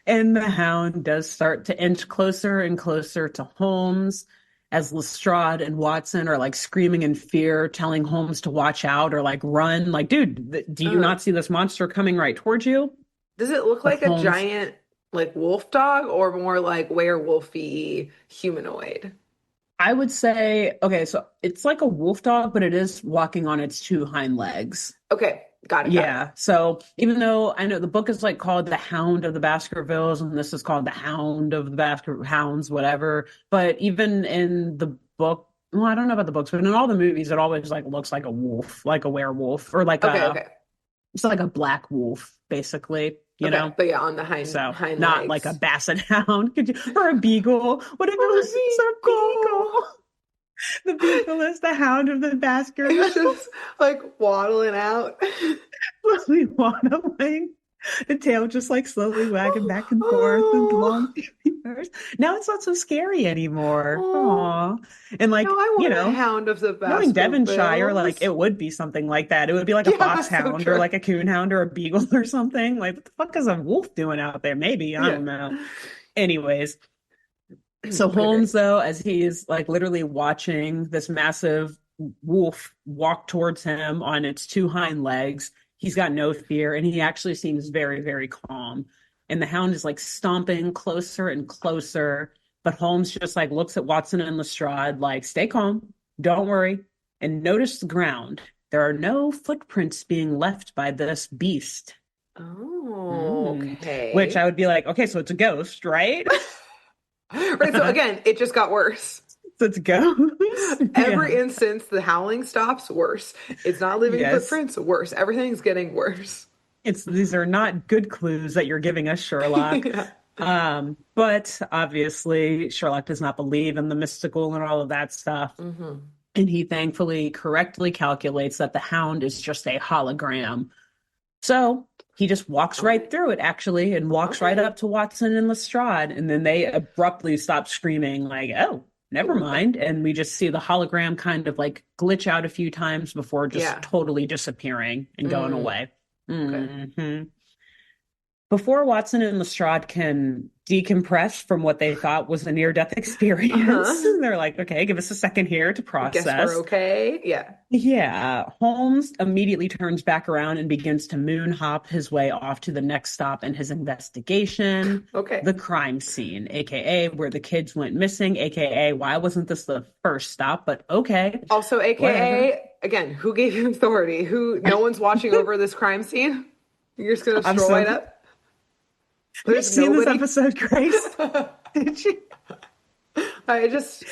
And the Hound does start to inch closer and closer to Holmes. as Lestrade and Watson are like screaming in fear, telling Holmes to watch out or like run. Like, dude, do you Uh, not see this monster coming right towards you? does it look But like a Holmes, giant like wolf dog or more like werewolfy humanoid? I would say, okay, so it's like a wolf dog, but it is walking on its two hind legs. Okay, got it, got it. Yeah. So even though I know the book is like called The Hound of the Baskervilles, and this is called The Hound of the Hounds, whatever. But even in the book, well, I don't know about the books, but in all the movies, it always like looks like a wolf, like a werewolf, or like Okay, a okay. it's like a black wolf, basically, you Okay, know? but yeah, on the hind So hind not like a legs. basset hound, could you, or a beagle. What if it Oh, was a beagle. beagle? The beagle is the hound of the It's Baskervilles. just like waddling out. Slowly waddling, the tail just like slowly wagging back and forth and Oh, long fingers. Now it's not so scary anymore. oh, Aw. And now like, I want a hound of the knowing Devonshire, like Baskervilles. it would be something like that. It would be like a Yeah, so foxhound or true. like a coonhound or a beagle or something. Like, what the fuck is a wolf doing out there? Maybe, I Yeah. don't know. Anyways, so Okay, Holmes, great. though, as he is like literally watching this massive wolf walk towards him on its two hind legs, he's got no fear and he actually seems very, very calm. And the hound is like stomping closer and closer. But Holmes just like looks at Watson and Lestrade, like, stay calm, don't worry, and notice the ground. There are no footprints being left by this beast. Oh, Mm. Which I okay. would be like, okay, so it's a ghost, right? Right, so again, it just got worse. Let's go. Every Yeah. instance, the howling stops, worse. It's not leaving Yes. footprints, worse. Everything's getting worse. It's these are not good clues that you're giving us, Sherlock. Yeah. But obviously Sherlock does not believe in the mystical and all of that stuff. Hmm. And he thankfully correctly calculates that the hound is just a hologram. So he just walks Okay. right through it, actually, and walks right Okay. up to Watson and Lestrade. And then they abruptly stop screaming, like, oh, never mind. And we just see the hologram kind of like glitch out a few times before just Yeah. totally disappearing and going Mm, away. okay. Hmm. Before Watson and Lestrade can decompress from what they thought was a near-death experience, Uh-huh. they're like, okay, give us a second here to I guess we're process. okay. Yeah. Yeah, Holmes immediately turns back around and begins to moon hop his way off to the next stop in his investigation, Okay. the crime scene, aka where the kids went missing, aka why wasn't this the first stop? But okay, Also, whatever. AKA, again, who gave you authority? Who, no one's watching over this crime scene? You're just gonna I'm stroll so. right Have up? you There's seen this nobody? episode, Grace? Did you? I just,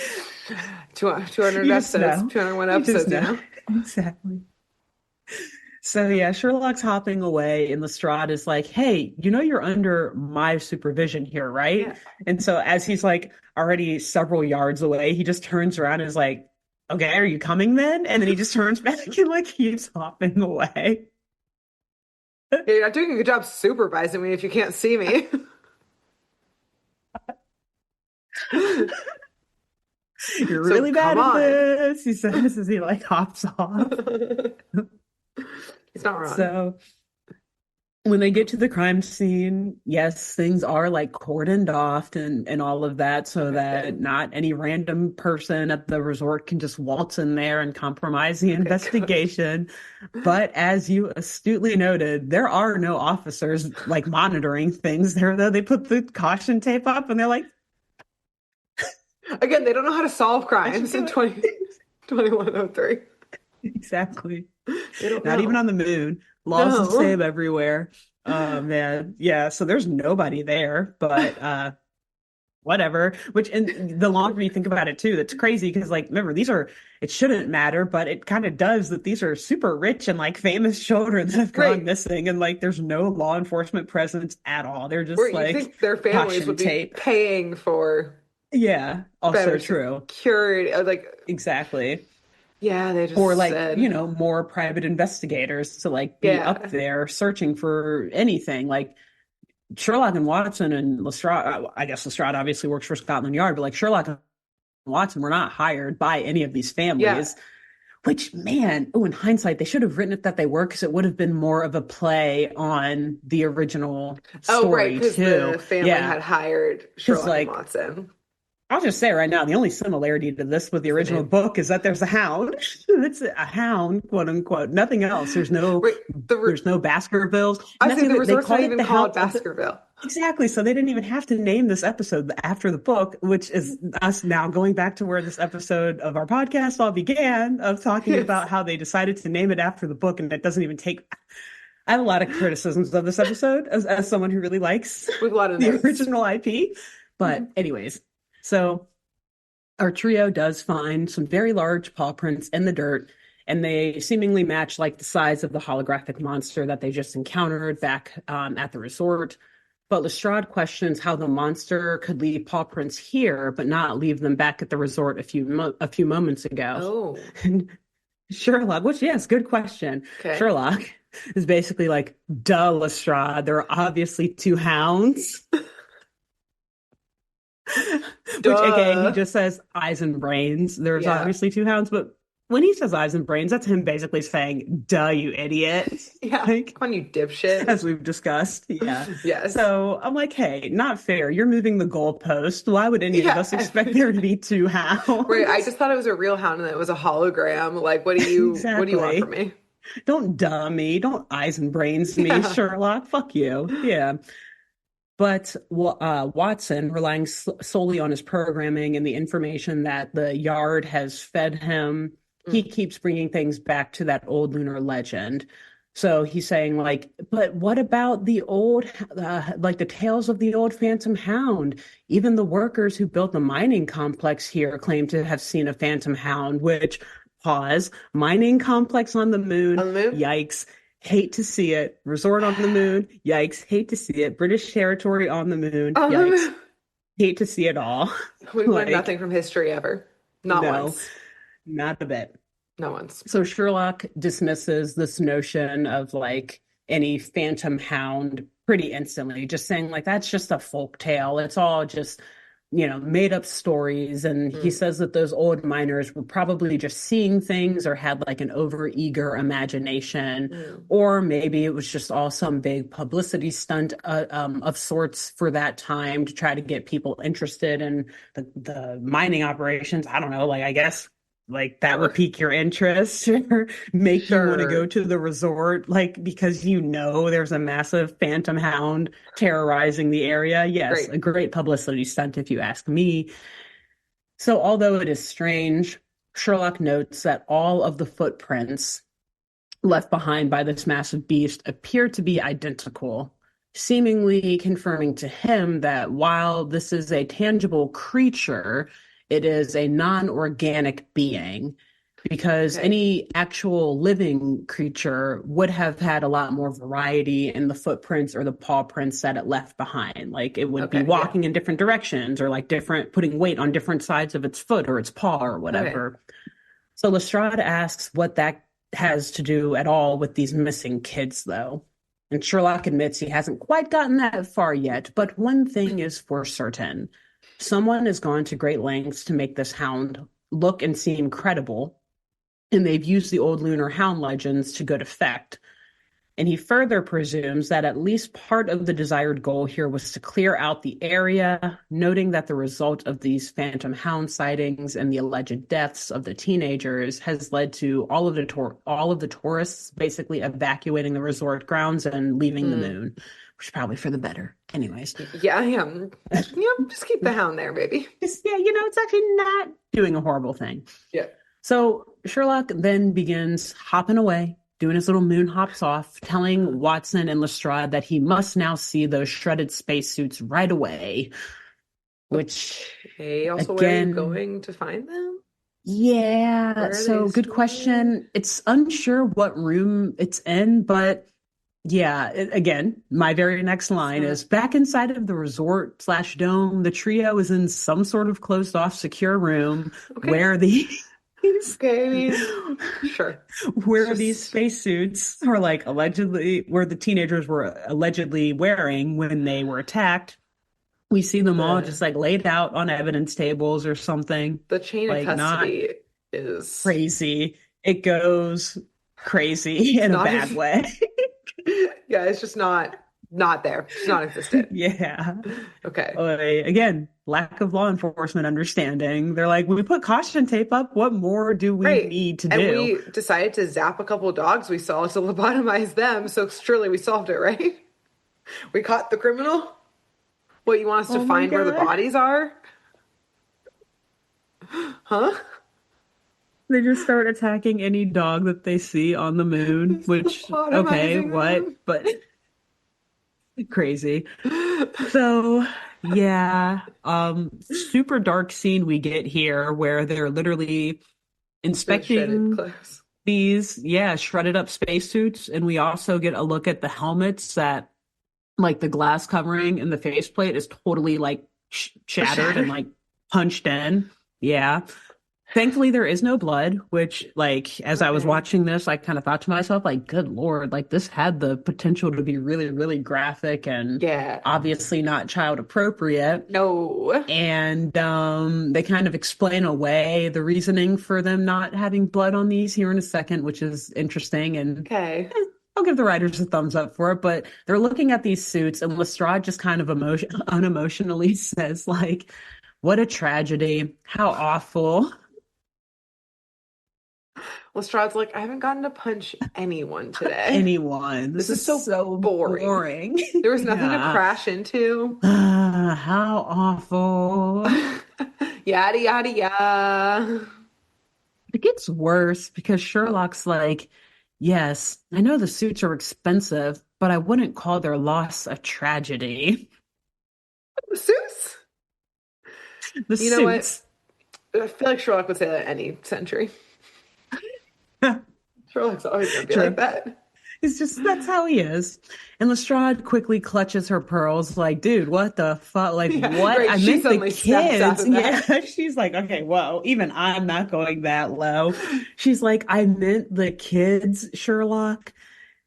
200 You just episodes, know. 201 You just episodes, you know. know? Exactly. So yeah, Sherlock's hopping away, and Lestrade is like, "Hey, you know you're under my supervision here, right?" Yeah. And so as he's like already several yards away, he just turns around and is like, "Okay, are you coming then?" And then he just turns back and like keeps hopping away. Yeah, you're not doing a good job supervising me if you can't see me. You're So really come bad at on. this, he says as he like hops off. He's not wrong. So when they get to the crime scene, yes, things are like cordoned off and all of that so Okay, that good. not any random person at the resort can just waltz in there and compromise the Okay, good. investigation. But as you astutely noted, there are no officers like monitoring things there, though. They put the caution tape up and they're like, Again, they don't know how to solve I should crimes in do 2103. it. Exactly. They don't Not even know. on the moon. Laws the No. same everywhere. Oh man. Yeah, so there's nobody there, but whatever. Which, and the longer you think about it too, that's crazy because like remember these are, it shouldn't matter, but it kind of does, that these are super rich and like famous children that have gone Right. missing and like there's no law enforcement presence at all. They're Where just you like think their families caution would be tape. paying for Yeah, better also true. security. Like, Exactly. yeah, they just Or like, said, more private investigators to like be up yeah. there searching for anything. Like Sherlock and Watson and Lestrade, I guess Lestrade obviously works for Scotland Yard, but like Sherlock and Watson were not hired by any of these Yeah. families, which, man, oh, in hindsight, they should have written it that they were because it would have been more of a play on the original Oh, right, story, because too. the family Yeah. had hired Because, Sherlock and like, Watson. I'll just say right now, the only similarity to this with the What's the original name? book is that there's a hound. It's a hound, quote unquote. Nothing else. Wait, There's no Baskervilles. And I that's say the the other, they resort's not call it even the called hound. Baskerville. Exactly. So they didn't even have to name this episode after the book, which is us now going back to where this episode of our podcast all began, of talking Yes. about how they decided to name it after the book. And it doesn't even take, I have a lot of criticisms of this episode as someone who really likes With a lot of the notes. original IP. But anyways, so our trio does find some very large paw prints in the dirt, and they seemingly match like the size of the holographic monster that they just encountered back at the resort. But Lestrade questions how the monster could leave paw prints here, but not leave them back at the resort a few moments ago. Oh, And Sherlock, which yes, good question. okay. Sherlock is basically like, duh, Lestrade. There are obviously two hounds. Which, aka, he Duh. just says eyes and brains. There's Yeah. obviously two hounds, but when he says eyes and brains, that's him basically saying, duh, you idiot. Yeah. Like, Come on, you dipshit. as we've discussed. Yeah. Yes. So I'm like, hey, not fair. You're moving the goalpost. Why would any of Yeah. us expect there to be two Right. I hounds? just thought it was a real hound and it was a hologram. Like, what do you want from Exactly. me? Don't duh me. Don't eyes and brains me, Yeah. Sherlock. Fuck you. Yeah. But Watson, relying solely on his programming and the information that the Yard has fed him, he Mm. keeps bringing things back to that old lunar legend. So he's saying, like, but what about the old, like the tales of the old Phantom Hound? Even the workers who built the mining complex here claim to have seen a Phantom Hound, which, pause, mining complex on the moon, On the moon? yikes. Hate to see it. Resort on the moon. Yikes. Hate to see it. British territory on the moon. On the Yikes. moon. Hate to see it all. We learned Like, nothing from history ever. Not no, once. not a bit. Not once. So Sherlock dismisses this notion of like any phantom hound pretty instantly, just saying like that's just a folk tale. It's all just, made up stories. And he Mm. says that those old miners were probably just seeing things or had like an overeager imagination, Mm. or maybe it was just all some big publicity stunt of sorts for that time to try to get people interested in the mining operations. I don't know, like I guess like that would Sure. pique your interest or make you want to go Sure. to the resort, like because there's a massive phantom hound terrorizing the area. Yes, Great. a great publicity stunt, if you ask me. So, although it is strange, Sherlock notes that all of the footprints left behind by this massive beast appear to be identical, seemingly confirming to him that while this is a tangible creature, it is a non organic being. Because Okay. any actual living creature would have had a lot more variety in the footprints or the paw prints that it left behind. Like it would be Okay. Yeah. walking in different directions or like putting weight on different sides of its foot or its paw or Okay. whatever. So Lestrade asks what that has to do at all with these missing kids, though. And Sherlock admits he hasn't quite gotten that far yet, but one thing is for certain. Someone has gone to great lengths to make this hound look and seem credible, and they've used the old lunar hound legends to good effect. And he further presumes that at least part of the desired goal here was to clear out the area, noting that the result of these phantom hound sightings and the alleged deaths of the teenagers has led to all of the tourists basically evacuating the resort grounds and leaving the Mm. moon, which is probably for the better. Anyways, Yeah, I am. Yep, just keep the hound there, baby. yeah, it's actually not doing a horrible thing. Yeah. So Sherlock then begins hopping away, doing his little moon hops off, telling Watson and Lestrade that he must now see those shredded spacesuits right away. Which, Okay. Also, where are you again, going to find them? yeah, Where are so they good stored? question. It's unsure what room it's in, but yeah, again, my very next line So, is back inside of the resort slash dome. The trio is in some sort of closed off secure room okay. where these Okay. I mean, sure. It's where these just spacesuits are like allegedly where the teenagers were allegedly wearing when they were attacked. We see them all the just like laid out on evidence tables or something. the chain of Like not custody is crazy. It goes crazy in a not bad even. way. Yeah, it's just not Not there. It's not existed. Yeah. Okay. Again, lack of law enforcement understanding. They're like, we put caution tape up. What more do we Right. need to And do? we decided to zap a couple of dogs we saw to lobotomize them. So surely we solved it, right? We caught the criminal. What, you want us to Oh my find where the God. bodies are? Huh? They just start attacking any dog that they see on the moon, Just which, okay, lobotomizing what? them. But crazy. So, yeah, super dark scene we get here where they're literally The shredded inspecting clothes. these, yeah, shredded up spacesuits. And we also get a look at the helmets that, like, the glass covering and the faceplate is totally, like, shattered and, Shattered. like, punched in. Yeah. Thankfully, there is no blood, which, like, as I was Okay. watching this, I kind of thought to myself, like, good Lord, like, this had the potential to be really, really graphic and Yeah. obviously not child appropriate. No. And they kind of explain away the reasoning for them not having blood on these here in a second, which is interesting. And Okay. I'll give the writers a thumbs up for it. But they're looking at these suits, and Lestrade just kind of unemotionally says, like, what a tragedy. How awful. Lestrade's like, I haven't gotten to punch anyone today. Anyone. This This is is so so boring. boring. There was nothing to Yeah. crash into. How awful. Yada, yada, yada. It gets worse because Sherlock's like, yes, I know the suits are expensive, but I wouldn't call their loss a tragedy. Suits? The You know what? suits. I feel like Sherlock would say that any century. Sherlock's always gonna be like True. that. It's just that's how he is. And Lestrade quickly clutches her pearls, like, dude, what the fuck? Like, Yeah, what? right. I She meant the suddenly snaps out kids. of Yeah. that. She's like, okay, whoa, even I'm not going that low. She's like, I meant the kids, Sherlock.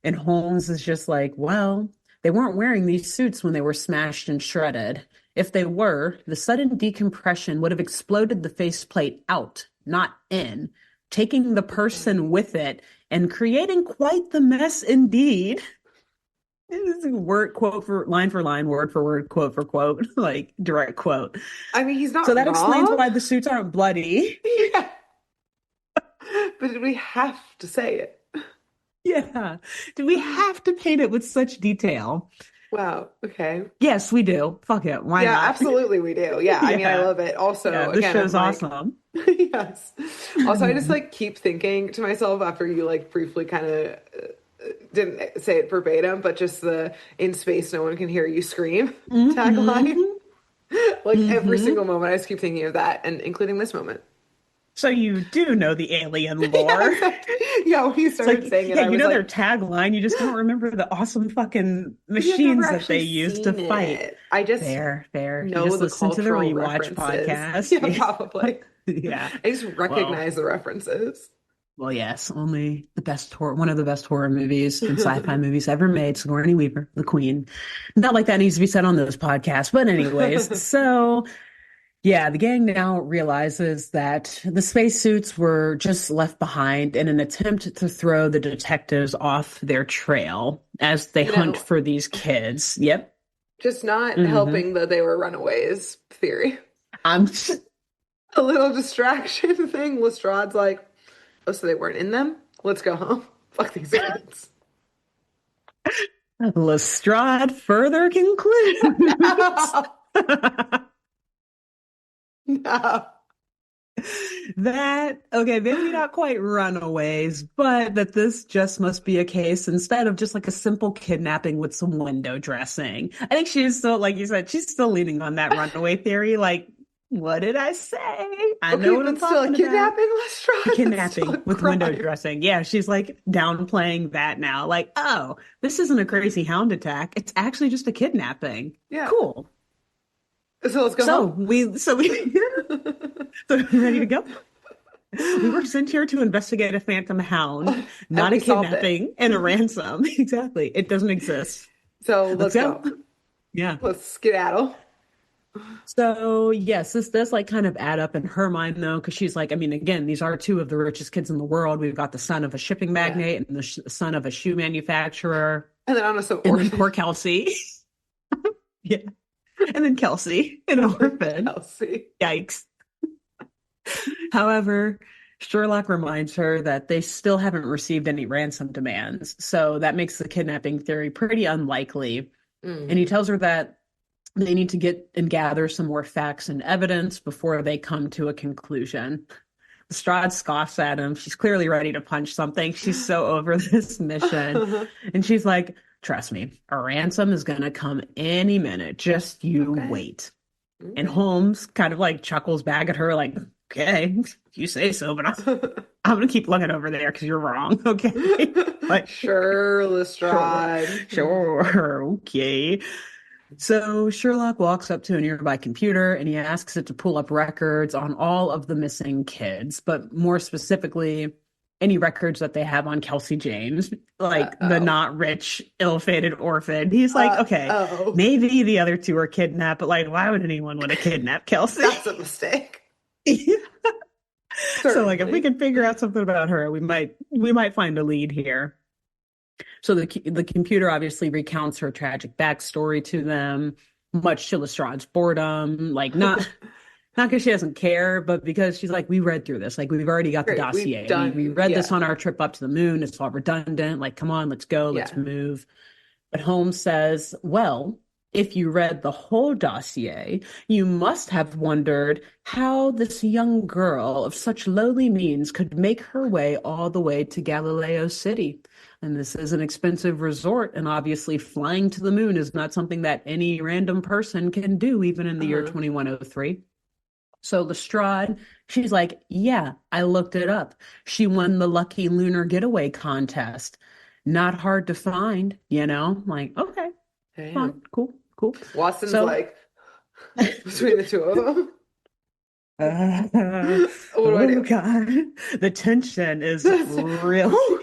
And Holmes is just like, well, they weren't wearing these suits when they were smashed and shredded. If they were, the sudden decompression would have exploded the faceplate out, not in, taking the person Okay. with it and creating quite the mess indeed. This is word quote for line, word for word, quote for quote, like direct quote. I mean, he's So not that explains wrong. why the suits aren't bloody. Yeah. But did we have to say it? Yeah. Do we have to paint it with such detail? Wow. Okay. Yes, we do. Fuck it. Why Yeah, not? absolutely we do. Yeah, I mean, I Yeah. love it. Also, Yeah. This again, I'm show's like, awesome. yes. Also, I just like keep thinking to myself after you like briefly kind of didn't say it verbatim, but just the in space, no one can hear you scream tagline. Hmm. Like every Hmm. single moment, I just keep thinking of that, and including this moment. So you do know the alien Yeah, lore. exactly. Yeah, when you It's started like, saying it, yeah, I you was know their like, tagline. You just don't remember the awesome fucking you've never machines that they actually use to seen fight. it. I just Fair, fair. You know just the listen to the cultural rewatch references. podcast. Yeah, probably. Yeah. I just Well, recognize the references. well, yes. Only the best horror, one of the best horror movies and sci-fi movies ever made. Sigourney Weaver, the Queen. Not like that needs to be said on this podcast, but anyways. So. Yeah, the gang now realizes that the spacesuits were just left behind in an attempt to throw the detectives off their trail as they You hunt know, for these kids. Yep. just not Hmm. helping that they were runaways theory. I'm A little distraction thing. Lestrade's like, oh, so they weren't in them? Let's go home. Fuck these kids. Lestrade further concludes No, no. that, okay, maybe not quite runaways, but that this just must be a case instead of just like a simple kidnapping with some window dressing. I think she's still, like you said, she's still leaning on that runaway theory. Like, what did I say? I know Okay, what I'm but still, talking about. kidnapping Lestrade, that's still a Kidnapping with window crime. dressing. Yeah, she's like downplaying that now. Like, oh, this isn't a crazy hound attack. It's actually just a kidnapping. Yeah. Cool. So let's go So home. we, so we, so you ready to go? We were sent here to investigate a phantom hound, And not a we solved it. kidnapping and a ransom. Exactly. It doesn't exist. So Let's let's go. go. Yeah. Let's skedaddle. So, yes, this does like kind of add up in her mind though, because she's like, I mean, again, these are two of the richest kids in the world. We've got the son of a shipping Yeah. magnate and the son of a shoe manufacturer. And then on a so And then orphan poor Kelsey. Yeah. And then Kelsey, an orphan. Kelsey. Yikes. However, Sherlock reminds her that they still haven't received any ransom demands, so that makes the kidnapping theory pretty unlikely. And he Mm. tells her that they need to get and gather some more facts and evidence before they come to a conclusion. Lestrade scoffs at him. She's clearly ready to punch something. She's so over this mission. And she's like, trust me, a ransom is going to come any minute. Just you Okay. wait. And Okay. Holmes kind of like chuckles back at her, like, okay, you say so, but I'm going to keep looking over there because you're wrong. Okay. Like, Sure, sure, Lestrade. sure, okay. So Sherlock walks up to a nearby computer and he asks it to pull up records on all of the missing kids, but more specifically, any records that they have on Kelsey James, like the Uh-oh. not rich, ill-fated orphan. He's like, okay, Uh-oh. maybe the other two are kidnapped, but like, why would anyone want to kidnap Kelsey? That's a mistake. So like, if we Certainly. can figure out something about her, we might find a lead here. So the computer obviously recounts her tragic backstory to them, much to Lestrade's boredom. Like not because she doesn't care, but because she's like, we read through this. Like we've already got the Great. We've dossier. We done, read this yeah. on our trip up to the moon. It's all redundant. Like, come on, let's go, let's Yeah. move. But Holmes says, well, if you read the whole dossier, you must have wondered how this young girl of such lowly means could make her way all the way to Galileo City. And this is an expensive resort, and obviously flying to the moon is not something that any random person can do, even in the year Uh-huh. 2103. So Lestrade, she's like, yeah, I looked it up. She won the Lucky Lunar Getaway contest. Not hard to find, you know? Like, okay, fine, Damn. cool, cool. Watson's So, like, between the two of them. uh, What do I oh do? God, the tension is real. Whew,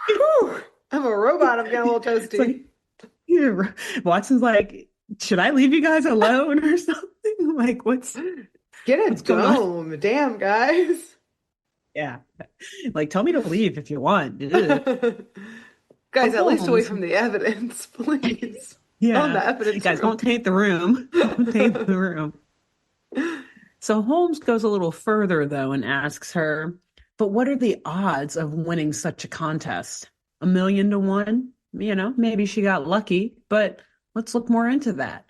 whew. I'm a robot. I'm getting a little It's like, toasty. yeah, Watson's like, should I leave you guys alone or something? Like, Get a what's going on? dome. Damn, guys. Yeah, like, tell me to leave if you want. Ugh. Guys, But at least away Holmes, from the evidence, please. On yeah, the evidence guys, don't room. taint the room. Don't taint the room. So Holmes goes a little further, though, and asks her, but what are the odds of winning such a contest? 1,000,000 to 1? You know, maybe she got lucky, but let's look more into that.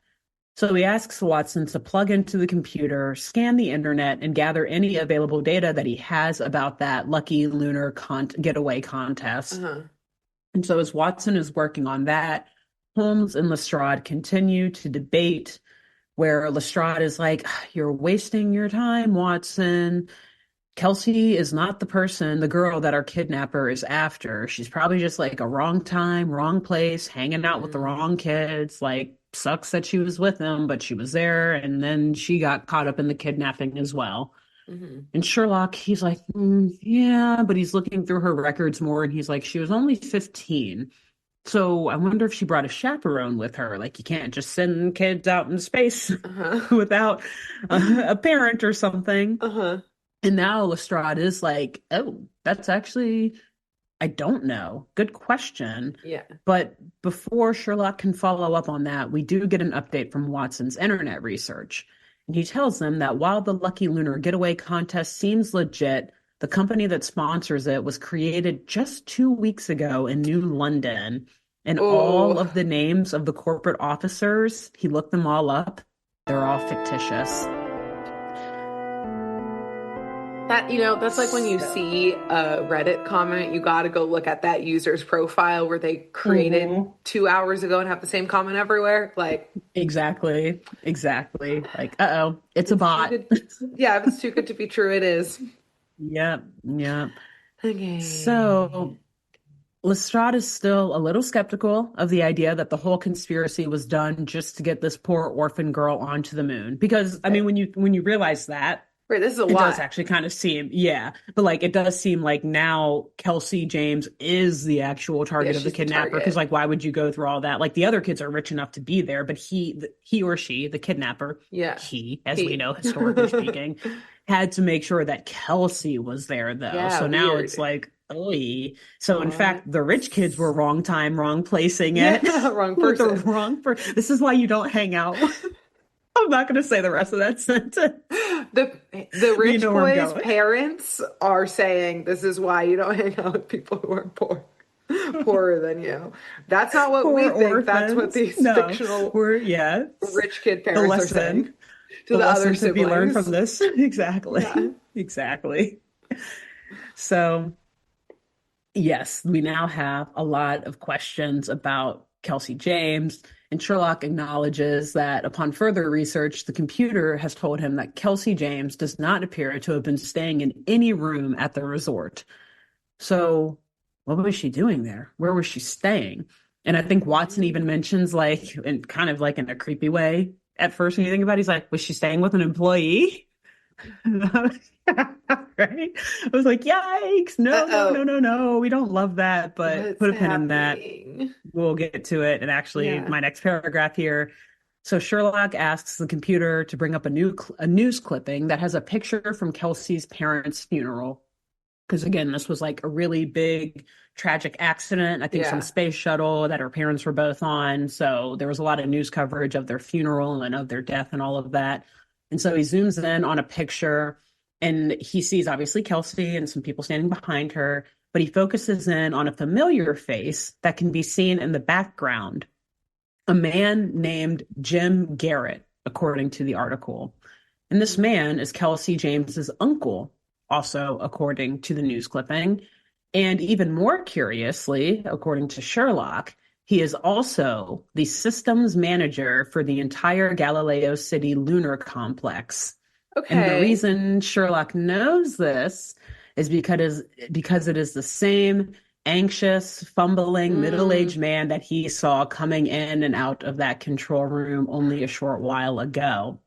So he asks Watson to plug into the computer, scan the internet, and gather any available data that he has about that lucky lunar getaway contest. Uh-huh. And so as Watson is working on that, Holmes and Lestrade continue to debate where Lestrade is like, you're wasting your time, Watson. Kelsey is not the person, the girl that our kidnapper is after. She's probably just like a wrong time, wrong place, hanging out with the Mm, wrong kids. Like, sucks that she was with them, but she was there. And then she got caught up in the kidnapping as well. mhm. And Sherlock, he's like, yeah, but he's looking through her records more and he's like, she was only 15. So I wonder if she brought a chaperone with her. Like, you can't just send kids out in space Uh-huh. without a parent or something. Uh-huh. And now Lestrade is like, oh, that's actually, I don't know. Good question. Yeah. But before Sherlock can follow up on that, we do get an update from Watson's internet research. And he tells them that while the Lucky Lunar Getaway contest seems legit, the company that sponsors it was created just 2 weeks ago in New London. And all Oh, of the names of the corporate officers, he looked them all up. They're all fictitious. that's like when you So, see a Reddit comment, you got to go look at that user's profile where they created mhm. 2 hours ago and have the same comment everywhere. Like, Exactly. Exactly. Like, uh-oh, it's a it's too bot. good. Yeah, if it's too good to be true, it is. Yep. Yep. Okay. So Lestrade is still a little skeptical of the idea that the whole conspiracy was done just to get this poor orphan girl onto the moon. Because I mean, Okay. when you realize that, Right, this is a it does lot. actually kind of seem, yeah, but like it does seem like now Kelsey James is the actual Yeah, target of the she's the kidnapper. Because target. like, why would you go through all that? Like the other kids are rich enough to be there, but he or she, the kidnapper, Yeah. he, as we He. know, historically speaking, had to make sure that Kelsey was there though. Yeah, So now it's weird. like, Oy. So in What? fact, the rich kids were wrong time, wrong placing Yeah, it wrong with the person. wrong person. This is why you don't hang out. I'm not going to say the rest of that sentence, The but you rich know where I'm boys' going. parents are saying this is why you don't hang out with people who are poor, poorer than you. That's not what we Poor think. That's what orphans. these No, fictional we're, yes. rich kid The parents are saying lesson, to the the other lesson to be learned from siblings. this. Yeah. Exactly. Exactly. So, yes, we now have a lot of questions about Kelsey James, and Sherlock acknowledges that upon further research, the computer has told him that Kelsey James does not appear to have been staying in any room at the resort. So, what was she doing there? Where was she staying? And I think Watson even mentions, like, in kind of like in a creepy way at first when you think about it, he's like, was she staying with an employee? Right? I was like, yikes, no, no, no, Uh-oh. no, no. We don't love that, but What's put a pin in that. happening? We'll get to it. And actually, Yeah. my next paragraph here. So Sherlock asks the computer to bring up a news clipping that has a picture from Kelsey's parents' funeral. Because again, this was like a really big tragic accident. I think some Yeah. space shuttle that her parents were both on. So there was a lot of news coverage of their funeral and of their death and all of that. And so he zooms in on a picture and he sees obviously Kelsey and some people standing behind her, but he focuses in on a familiar face that can be seen in the background, a man named Jim Garrett, according to the article. And this man is Kelsey James's uncle, also according to the news clipping. And even more curiously, according to Sherlock, he is also the systems manager for the entire Galileo City lunar complex. And the Okay. reason Sherlock knows this is because it is the same anxious, fumbling, Mm, middle-aged man that he saw coming in and out of that control room only a short while ago.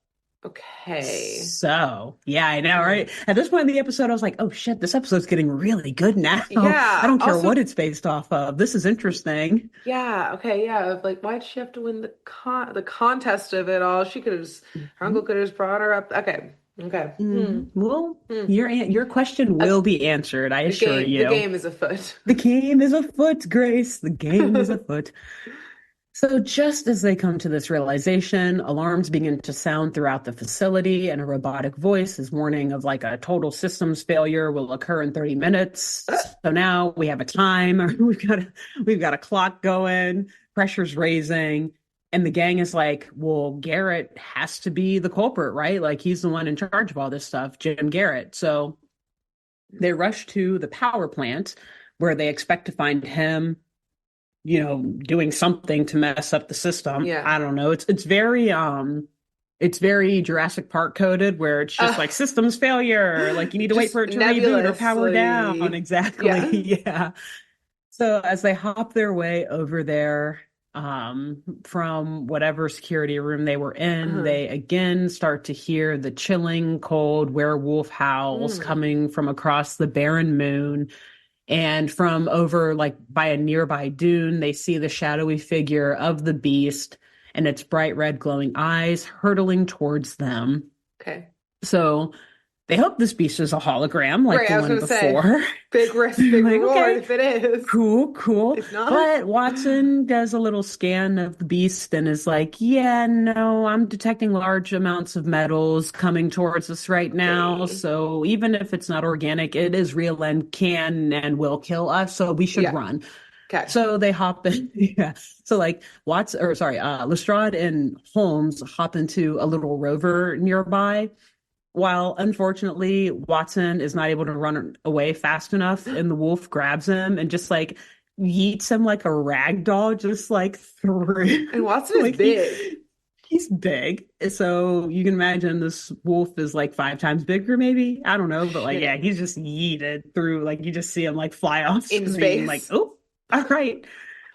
okay. So, yeah, I know, Mm. right? At this point in the episode, I was like, oh shit, this episode's getting really good now. I Yeah. don't care Also, what it's based off of. This is interesting. yeah. Okay. Yeah. Like, why'd she have to win the contest of it all? She could have just, her uncle Mhm. could have just brought her up. Okay. Okay. Hmm. Well, Hmm. your question Uh, will be answered, I assure the you. game is afoot. The game is afoot, Grace. The game is afoot. So, just as they come to this realization, alarms begin to sound throughout the facility, and a robotic voice is warning of like a total systems failure will occur in 30 minutes. So now we have a time, we've got a clock going, pressure's raising, and the gang is like, well, Garrett has to be the culprit, right? Like he's the one in charge of all this stuff, Jim Garrett. So they rush to the power plant where they expect to find him, doing something to mess up the system. Yeah. I don't know. It's very Jurassic Park coded where it's just Uh, like systems failure, like you need to wait for just it to reboot or power down. nebulously. Exactly. Yeah. Yeah. So as they hop their way over there, from whatever security room they were in, Uh-huh. they again start to hear the chilling, cold werewolf howls Mm. coming from across the barren moon, and from over, like, by a nearby dune, they see the shadowy figure of the beast and its bright red glowing eyes hurtling towards them. Okay. So they hope this beast is a hologram like Right. the I was one gonna say, before. big risk, They're big like, reward okay, if it is. cool, cool. If not, But Watson does a little scan of the beast and is like, yeah, no, I'm detecting large amounts of metals coming towards us right now. okay. So even if it's not organic, it is real and can and will kill us. So we should Yeah. run. Okay. So they hop in. Yeah. So like Lestrade and Holmes hop into a little rover nearby, while unfortunately Watson is not able to run away fast enough, and the wolf grabs him and just like yeets him like a rag doll, just like through. And Watson is like big. he's big. So you can imagine this wolf is like 5 times bigger, maybe. I don't know, but like yeah, Shit. he's just yeeted through. Like you just see him like fly off In screen, like, space. oh, all right.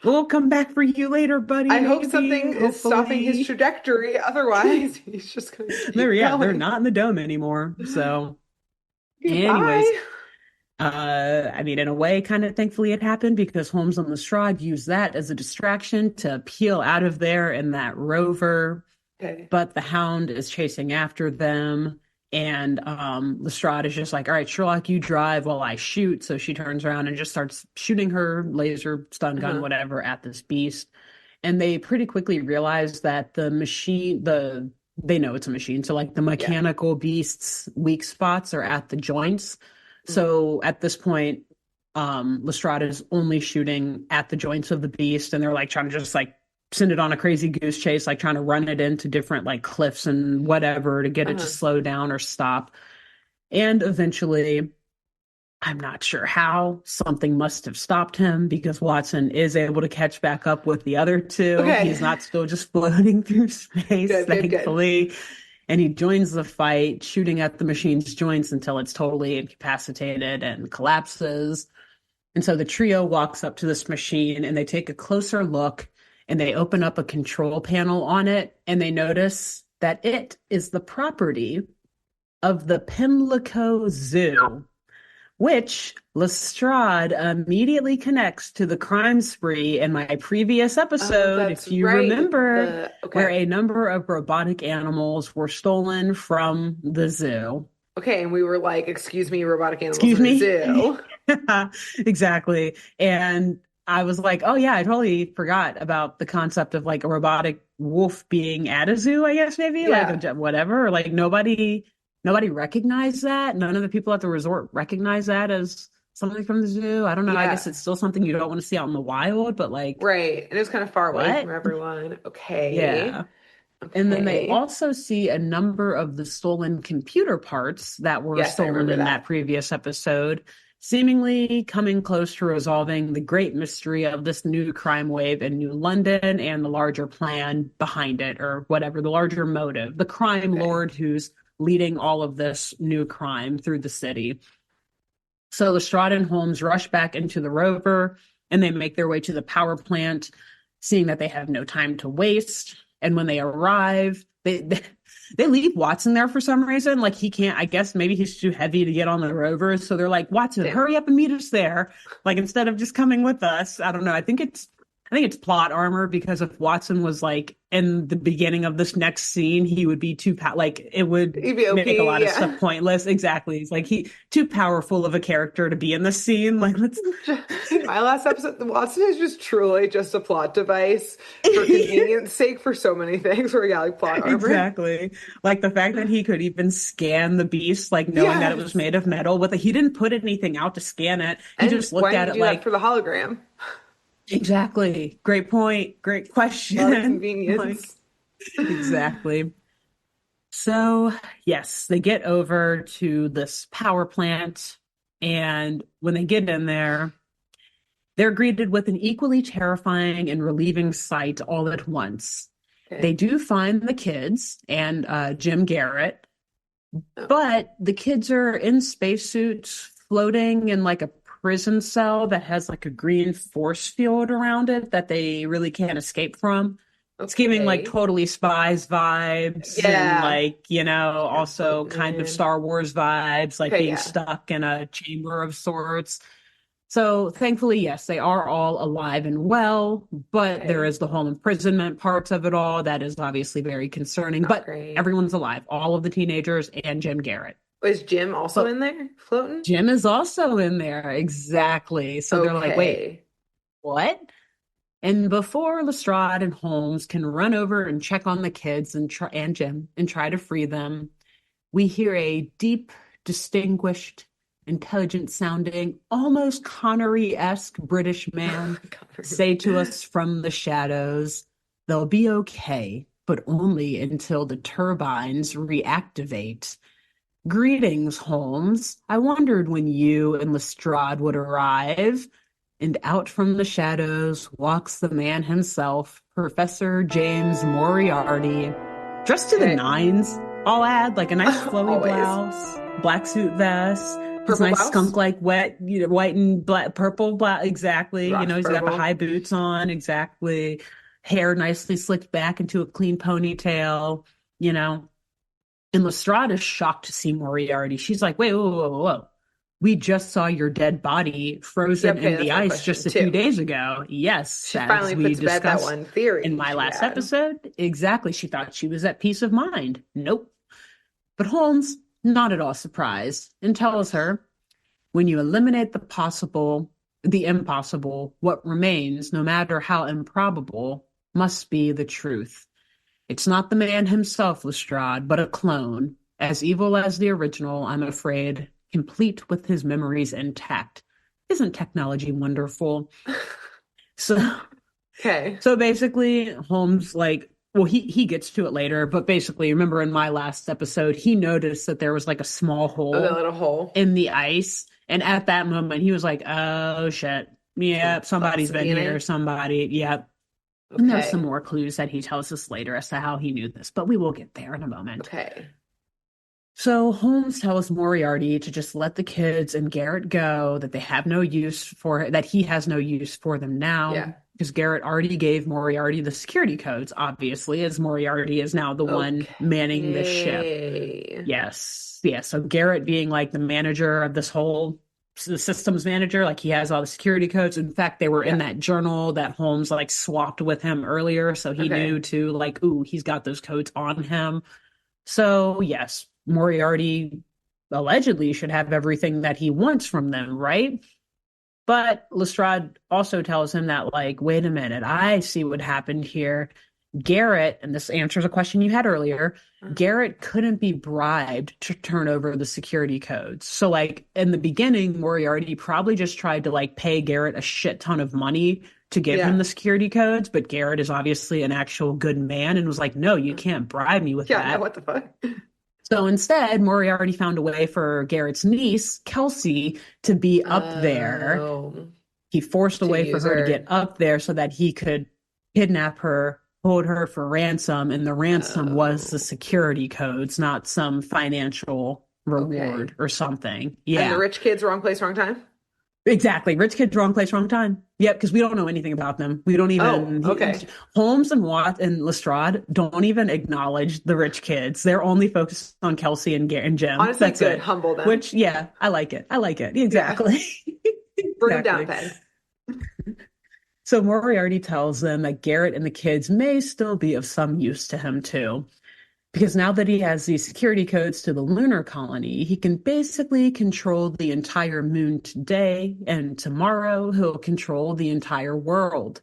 We'll come back for you later, buddy, I hope maybe, something is stopping his hopefully. trajectory. Otherwise, he's just going to keep They're going. not in the dome anymore. So Okay, anyways, bye. I mean, in a way, kind of thankfully it happened because Holmes and Lestrade used that as a distraction to peel out of there in that rover. Okay. But the Hound is chasing after them. And Lestrade is just like, all right, Sherlock, you drive while I shoot. So she turns around and just starts shooting her laser stun gun, Uh-huh. whatever, at this beast. And they pretty quickly realize that they know it's a machine. So like the Yeah. mechanical beast's weak spots are at the joints. Mhm. So at this point, Lestrade is only shooting at the joints of the beast, and they're like trying to just like send it on a crazy goose chase, like trying to run it into different like cliffs and whatever to get it to Uh-huh. slow down or stop. And eventually, I'm not sure how, something must have stopped him because Watson is able to catch back up with the other two. Okay. He's not still just floating through space, Good, good, good. thankfully. And he joins the fight, shooting at the machine's joints until it's totally incapacitated and collapses. And so the trio walks up to this machine and they take a closer look and they open up a control panel on it and they notice that it is the property of the Pimlico Zoo, which Lestrade immediately connects to the crime spree in my previous Oh, episode, that's if you right. remember, The where okay. a number of robotic animals were stolen from the zoo. Okay, and we were like, excuse me, robotic animals Excuse in a me? zoo. Exactly. And I was like, oh yeah, I totally forgot about the concept of like a robotic wolf being at a zoo, I guess maybe like Yeah. whatever. Like nobody recognized that. None of the people at the resort recognize that as something from the zoo. I don't know. I guess Yeah. it's still something you don't want to see out in the wild, but like, Right. And it was kind of far away from what? everyone. Okay. Yeah. And then they Okay. also see a number of the stolen computer parts that were Yes, I stolen remember in that that. previous episode, seemingly coming close to resolving the great mystery of this new crime wave in New London and the larger plan behind it, or whatever, the larger motive, the crime Okay. lord who's leading all of this new crime through the city. So Lestrade and Holmes rush back into the rover and they make their way to the power plant, seeing that they have no time to waste. And when they arrive, they leave Watson there for some reason. Like he can't, I guess maybe he's too heavy to get on the rover. So they're like, Watson, Damn. hurry up and meet us there. Like instead of just coming with us. I don't know. I think it's plot armor because if Watson was like in the beginning of this next scene, he would be like it would make a EVOP, lot of stuff yeah. pointless. Exactly. It's like he too powerful of a character to be in the scene. Like let's In my last episode, the Watson is just truly just a plot device for convenience sake for so many things where we got like plot armor. exactly. Like the fact that he could even scan the beast, like knowing that it was Yes. made of metal, but he didn't put anything out to scan it. He And just why looked didn't at you it do that like, for the hologram? exactly. Great point. Great A lot of question. Like, convenience. exactly. So, yes, they get over to this power plant, and when they get in there, they're greeted with an equally terrifying and relieving sight all at once. They Okay. do find the kids and Jim Garrett, Oh, but the kids are in spacesuits floating in like a prison cell that has like a green force field around it that they really can't escape from. It's giving like okay. totally spies vibes and Yeah. like, Kind of also floating kind of in. Star Wars vibes, like Okay, being yeah. stuck in a chamber of sorts. So thankfully, yes, they are all alive and well, but there Okay. is the home imprisonment parts of it all that is obviously very concerning. Not But great. everyone's alive, all of the teenagers and Jim Garrett. Was Jim also But in there floating? Jim is also in there. Exactly. So they're like, wait, Okay. what? And before Lestrade and Holmes can run over and check on the kids and Jim and try to free them, we hear a deep, distinguished, intelligent sounding, almost Connery-esque British man say to us from the shadows, they'll be okay, but only until the turbines reactivate. Greetings, Holmes. I wondered when you and Lestrade would arrive. And out from the shadows walks the man himself, Professor James Moriarty, dressed to the Okay. nines. I'll add like a nice flowy Always. blouse, black suit vest, his Purple nice blouse? skunk like wet, white and black, purple, black, exactly. Rocks He's got the high purple. boots on, exactly. Hair nicely slicked back into a clean ponytail, you know. And Lestrade is shocked to see Moriarty. She's like, wait, whoa, whoa, whoa, whoa. We just saw your dead body Yeah, frozen okay, in that's the my ice question just a few too. days ago. Yes, She as finally put we to bed that discussed one in theory my she last had. episode. Exactly. She thought she was at peace of mind. Nope. But Holmes, not at all surprised, and tells her, when you eliminate the impossible, what remains, no matter how improbable, must be the truth. It's not the man himself, Lestrade, but a clone, as evil as the original, I'm afraid, complete with his memories intact. Isn't technology wonderful? So Okay. so basically, Holmes, like, well, he gets to it later, but basically, remember in my last episode, he noticed that there was like a small Oh, that hole little hole. in the ice. And at that moment, he was like, oh shit. Yep, somebody's Thoughts of been here. DNA. Somebody, yep. And there's some Okay. more clues that he tells us later as to how he knew this, but we will get there in a moment. Okay. So Holmes tells Moriarty to just let the kids and Garrett go, that they have no use for that he has no use for them now. Yeah. Because Garrett already gave Moriarty the security codes, obviously, as Moriarty is now the one manning the ship. Okay. Yes. Yeah. So Garrett being like the manager of this whole the systems manager, like he has all the security codes. In fact, they were in that journal that Holmes like swapped with him earlier. So he knew to like, ooh, he's got those codes on him. So yes, Moriarty allegedly should have everything that he wants from them, right? But Lestrade also tells him that, like, wait a minute, I see what happened here. Garrett, and this answers a question you had earlier, Garrett couldn't be bribed to turn over the security codes. So, like, in the beginning, Moriarty probably just tried to, like, pay Garrett a shit ton of money to give him the security codes, but Garrett is obviously an actual good man and was like, no, you can't bribe me with that. Yeah, no, what the fuck? So instead, Moriarty found a way for Garrett's niece, Kelsey, to be up there. He forced a way for her to get up there so that he could kidnap her, hold her for ransom, and the ransom was the security codes, not some financial reward or something. Yeah. And the rich kids, wrong place, wrong time? Exactly. Rich kids, wrong place, wrong time. Yep, because we don't know anything about them. We don't even. Holmes and Watt and Lestrade don't even acknowledge the rich kids. They're only focused on Kelsey and Jim. Honestly, that's good. it. Humble them. Which, yeah, I like it. I like it. Exactly. Yeah. Bring them down, Ben. So Moriarty tells them that Garrett and the kids may still be of some use to him too. Because now that he has these security codes to the lunar colony, he can basically control the entire moon today, and tomorrow he'll control the entire world.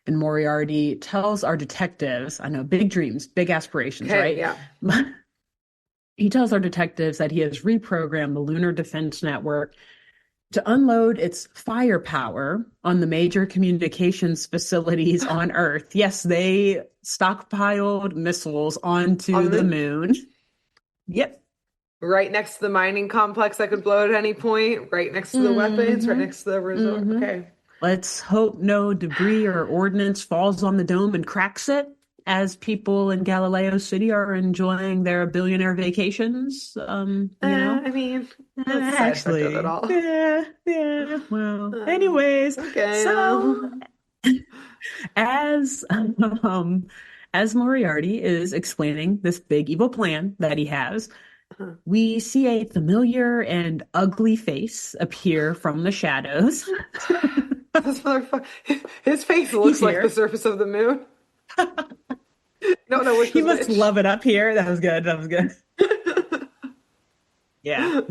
And Moriarty tells our detectives, I know, big dreams, big aspirations, right? Yeah. He tells our detectives that he has reprogrammed the Lunar Defense Network to unload its firepower on the major communications facilities on Earth. Yes, they stockpiled missiles onto the moon. Yep. Right next to the mining complex that could blow at any point, right next to the weapons, right next to the resort. Okay. Let's hope no debris or ordnance falls on the dome and cracks it, as people in Galileo City are enjoying their billionaire vacations. You know, I mean, that's actually of it all. Yeah. Well, anyways, so as Moriarty is explaining this big evil plan that he has, we see a familiar and ugly face appear from the shadows. This motherfucker, his face looks like the surface of the moon. No, he must love it up here. That was good. Yeah.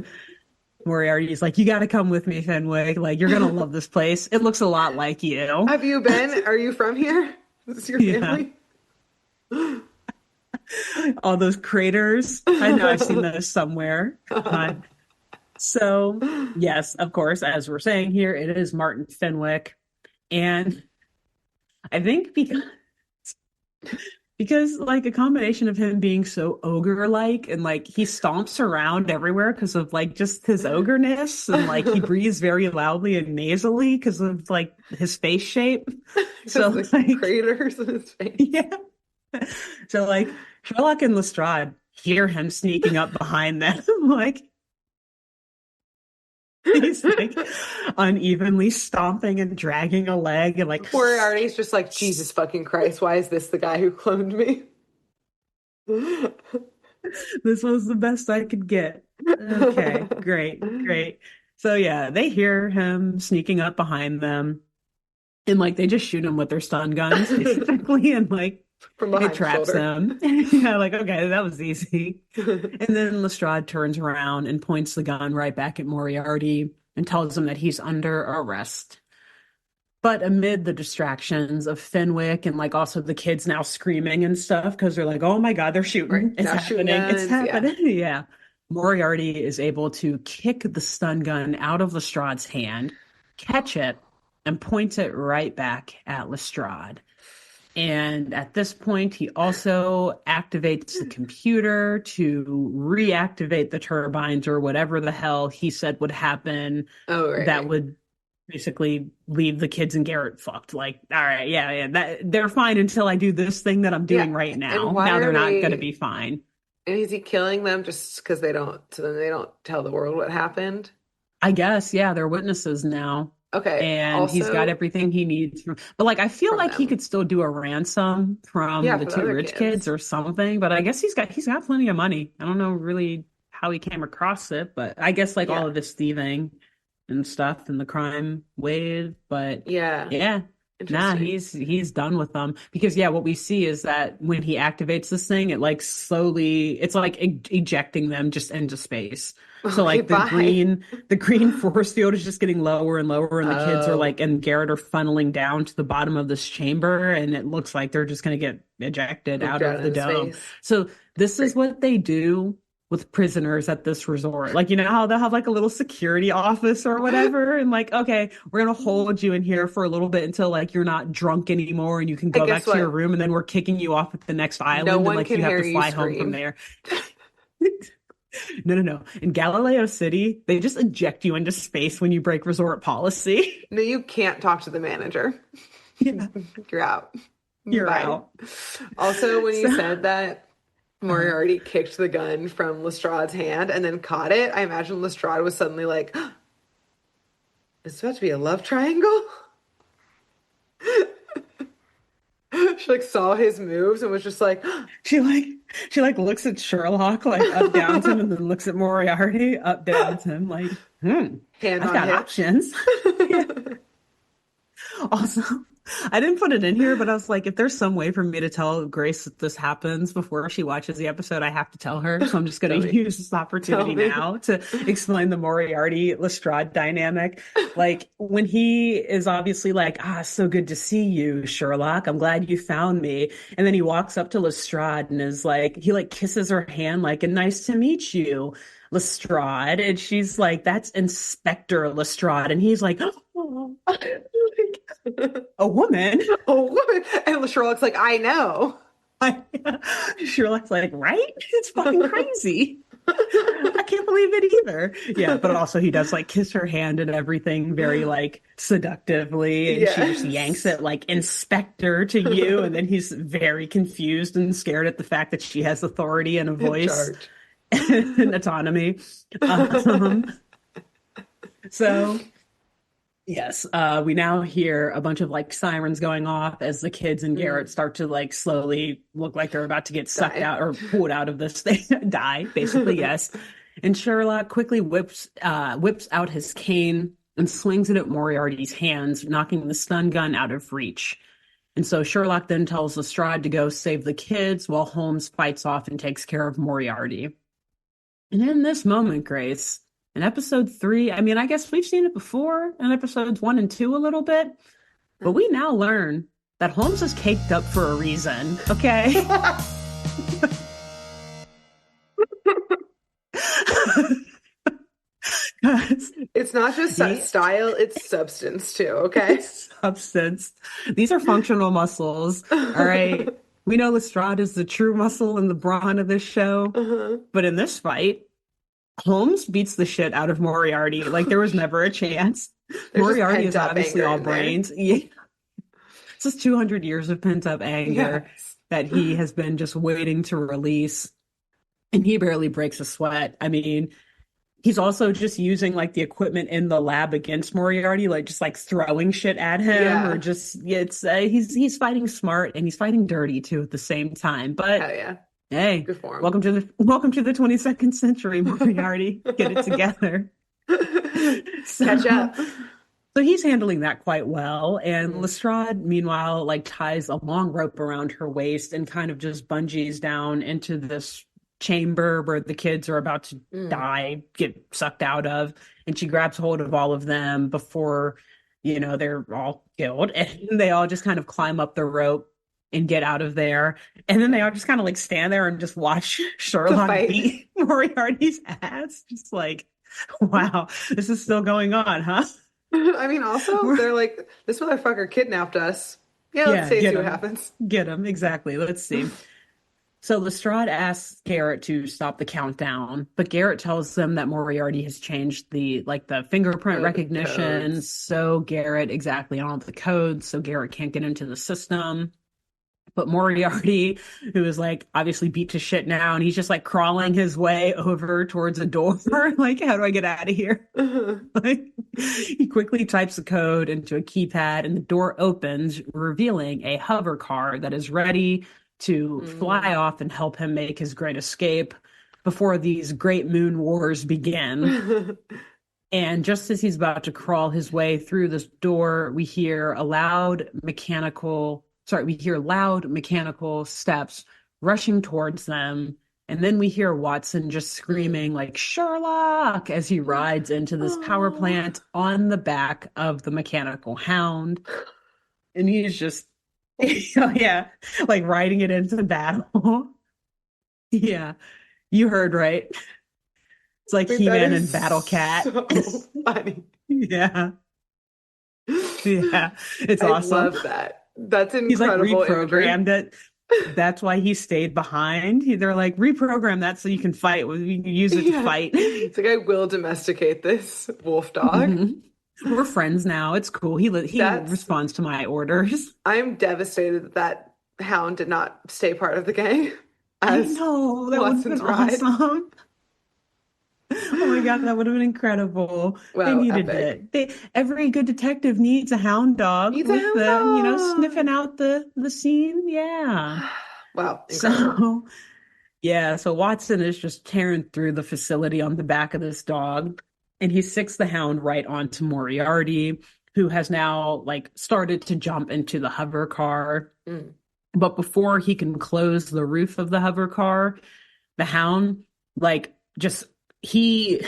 Moriarty's like, you got to come with me, Fenwick. Like, you're gonna love this place. It looks a lot like you. Have you been? Are you from here? Is this your family? All those craters. I know I've seen those somewhere. So, yes, of course, as we're saying here, it is Martin Fenwick. And I think because like a combination of him being so ogre-like and like he stomps around everywhere because of like just his ogreness, and like he breathes very loudly and nasally because of like his face shape. So like craters in his face. Yeah. So like Sherlock and Lestrade hear him sneaking up behind them, like he's like unevenly stomping and dragging a leg, and like Moriarty's just like, Jesus fucking Christ, why is this the guy who cloned me? This was the best I could get. Okay, great. So yeah, they hear him sneaking up behind them, and like they just shoot him with their stun guns basically, and like from It behind the traps shoulder. him. Yeah, like, okay, that was easy. And then Lestrade turns around and points the gun right back at Moriarty and tells him that he's under arrest. But amid the distractions of Fenwick and like also the kids now screaming and stuff because they're like, oh my God, they're Right shooting. It's now, shooting happening. It's guns. Yeah. happening. Yeah. Moriarty is able to kick the stun gun out of Lestrade's hand, catch it, and point it right back at Lestrade. And at this point, he also activates the computer to reactivate the turbines or whatever the hell he said would happen Oh, right, that right. would basically leave the kids and Garrett fucked. Like, all right, yeah, yeah, that they're fine until I do this thing that I'm Yeah. doing right And now. why Now are they're not going to they? be fine. And is he killing them just because they don't? So then they don't tell the world what happened. I guess, yeah, they're witnesses now. Okay. And he's got Also, everything he needs but like I feel from like he them. could still do a ransom from Yeah, the for the two other rich kids kids. or something. But I guess he's got plenty of money. I don't know really how he came across it, but I guess like all Yeah. of this thieving and stuff and the crime wave. But Yeah. yeah, nah, Interesting. he's done with them because yeah, what we see is that when he activates this thing, it like slowly it's like ejecting them just into space. So Okay. like the Bye. green force field is just getting lower and lower, and the kids are Oh, like and Garrett are funneling down to the bottom of this chamber, and it looks like they're just gonna get ejected pooped out out of the into dome. space. So this is Great. what they do with prisoners at this resort. Like, you know how they'll have like a little security office or whatever, and like, okay, we're gonna hold you in here for a little bit until like you're not drunk anymore and you can I go back guess to your what? room, and then we're kicking you off at the next No island, and one like can you have hear to you fly home from scream. there. No, no, no. In Galileo City, they just eject you into space when you break resort policy. No, you can't talk to the manager. Yeah, You're out. you're Bye. out. Also, when you So, said that uh, Moriarty kicked the gun from Lestrade's hand and then caught it, I imagine Lestrade was suddenly like, "It's supposed to be a love triangle." She like saw his moves and was just like, she like she like looks at Sherlock like up down to him, and then looks at Moriarty up down to him like, hand I've on got hip. options. Yeah. Also, I didn't put it in here, but I was like, if there's some way for me to tell Grace that this happens before she watches the episode, I have to tell her. So I'm just going Tell to me. use this Tell opportunity me. now to explain the Moriarty Lestrade dynamic. Like when he is obviously like, so good to see you, Sherlock. I'm glad you found me. And then he walks up to Lestrade and is like, he like kisses her hand, like, and nice to meet you, Lestrade. And she's like, that's Inspector Lestrade. And he's like, oh, a woman. Oh, woman. And Sherlock's like, I know. I, Sherlock's like, right? It's fucking crazy. I can't believe it either. Yeah, but also he does like kiss her hand and everything very like seductively, and she just yanks Yes. it like inspector to you, and then he's very confused and scared at the fact that she has authority and a In voice charge. and autonomy. Um, so yes, we now hear a bunch of like sirens going off as the kids and Garrett Mm, start to like slowly look like they're about to get sucked die. out or pulled out of this thing, die, basically, yes. And Sherlock quickly whips out his cane and swings it at Moriarty's hands, knocking the stun gun out of reach. And so Sherlock then tells Lestrade to go save the kids while Holmes fights off and takes care of Moriarty. And in this moment, Grace, in episode 3, I mean, I guess we've seen it before in episodes 1 and 2 a little bit, but we now learn that Holmes is caked up for a reason, okay? It's not just He style, it's substance too, okay? substance. These are functional muscles, all right? We know Lestrade is the true muscle and the brawn of this show, Uh-huh. but in this fight, Holmes beats the shit out of Moriarty. Like there was never a chance. There's just Moriarty pent is up obviously anger all in there. brains. Yeah. This is 200 years of pent up anger Yes. that he has been just waiting to release. And he barely breaks a sweat. I mean, he's also just using like the equipment in the lab against Moriarty, like just like throwing shit at him, or Yeah. just it's he's fighting smart and he's fighting dirty too at the same time. But Hell yeah. hey, Good for welcome to the 22nd century, Moriarty. Get it him. together. Catch So up. So he's handling that quite well. And Lestrade, meanwhile, like ties a long rope around her waist and kind of just bungees down into this chamber where the kids are about to Mm. die, get sucked out of. And she grabs hold of all of them before, they're all killed. And they all just kind of climb up the rope and get out of there. And then they all just kind of like stand there and just watch The Sherlock fight. beat Moriarty's ass. Just like, wow, this is still going on, huh? I mean, also, they're like, this motherfucker kidnapped us. Yeah, let's Yeah, see, get see what him. happens. Get him. Exactly. Let's see. So Lestrade asks Garrett to stop the countdown, but Garrett tells them that Moriarty has changed the fingerprint Oh, the recognition. codes. So Garrett exactly on all the codes, so Garrett can't get into the system. But Moriarty, who is like obviously beat to shit now, and he's just like crawling his way over towards a door. Like, how do I get out of here? Like, he quickly types the code into a keypad, and the door opens, revealing a hover car that is ready to fly Mm. off and help him make his great escape before these great moon wars begin. And just as he's about to crawl his way through this door, we hear loud mechanical steps rushing towards them. And then we hear Watson just screaming like Sherlock as he rides into this power Oh. plant on the back of the mechanical hound. And he's just, oh yeah, like riding it into battle. Yeah, you heard right. It's like Wait, that He-Man is and Battle Cat. so funny. Yeah, yeah, it's I awesome. love that. That's He's like incredible imagery. reprogrammed it. That's why he stayed behind. They're like, reprogram that so you can fight. You can use it to Yeah. fight. It's like I will domesticate this wolf dog. Mhm. We're friends now. It's cool. He That's responds to my orders. I'm devastated that that hound did not stay part of the gang I as know that would have Watson's been ride. awesome. Oh my God, that would have been incredible. They Wow, needed epic. it. Every good detective needs a hound dog Needs a with hound them, dog. sniffing out the scene. Yeah. Wow, incredible. So yeah, so Watson is just tearing through the facility on the back of this dog, and he sicks the hound right onto Moriarty, who has now like started to jump into the hover car. Mm. But before he can close the roof of the hover car, the hound like just he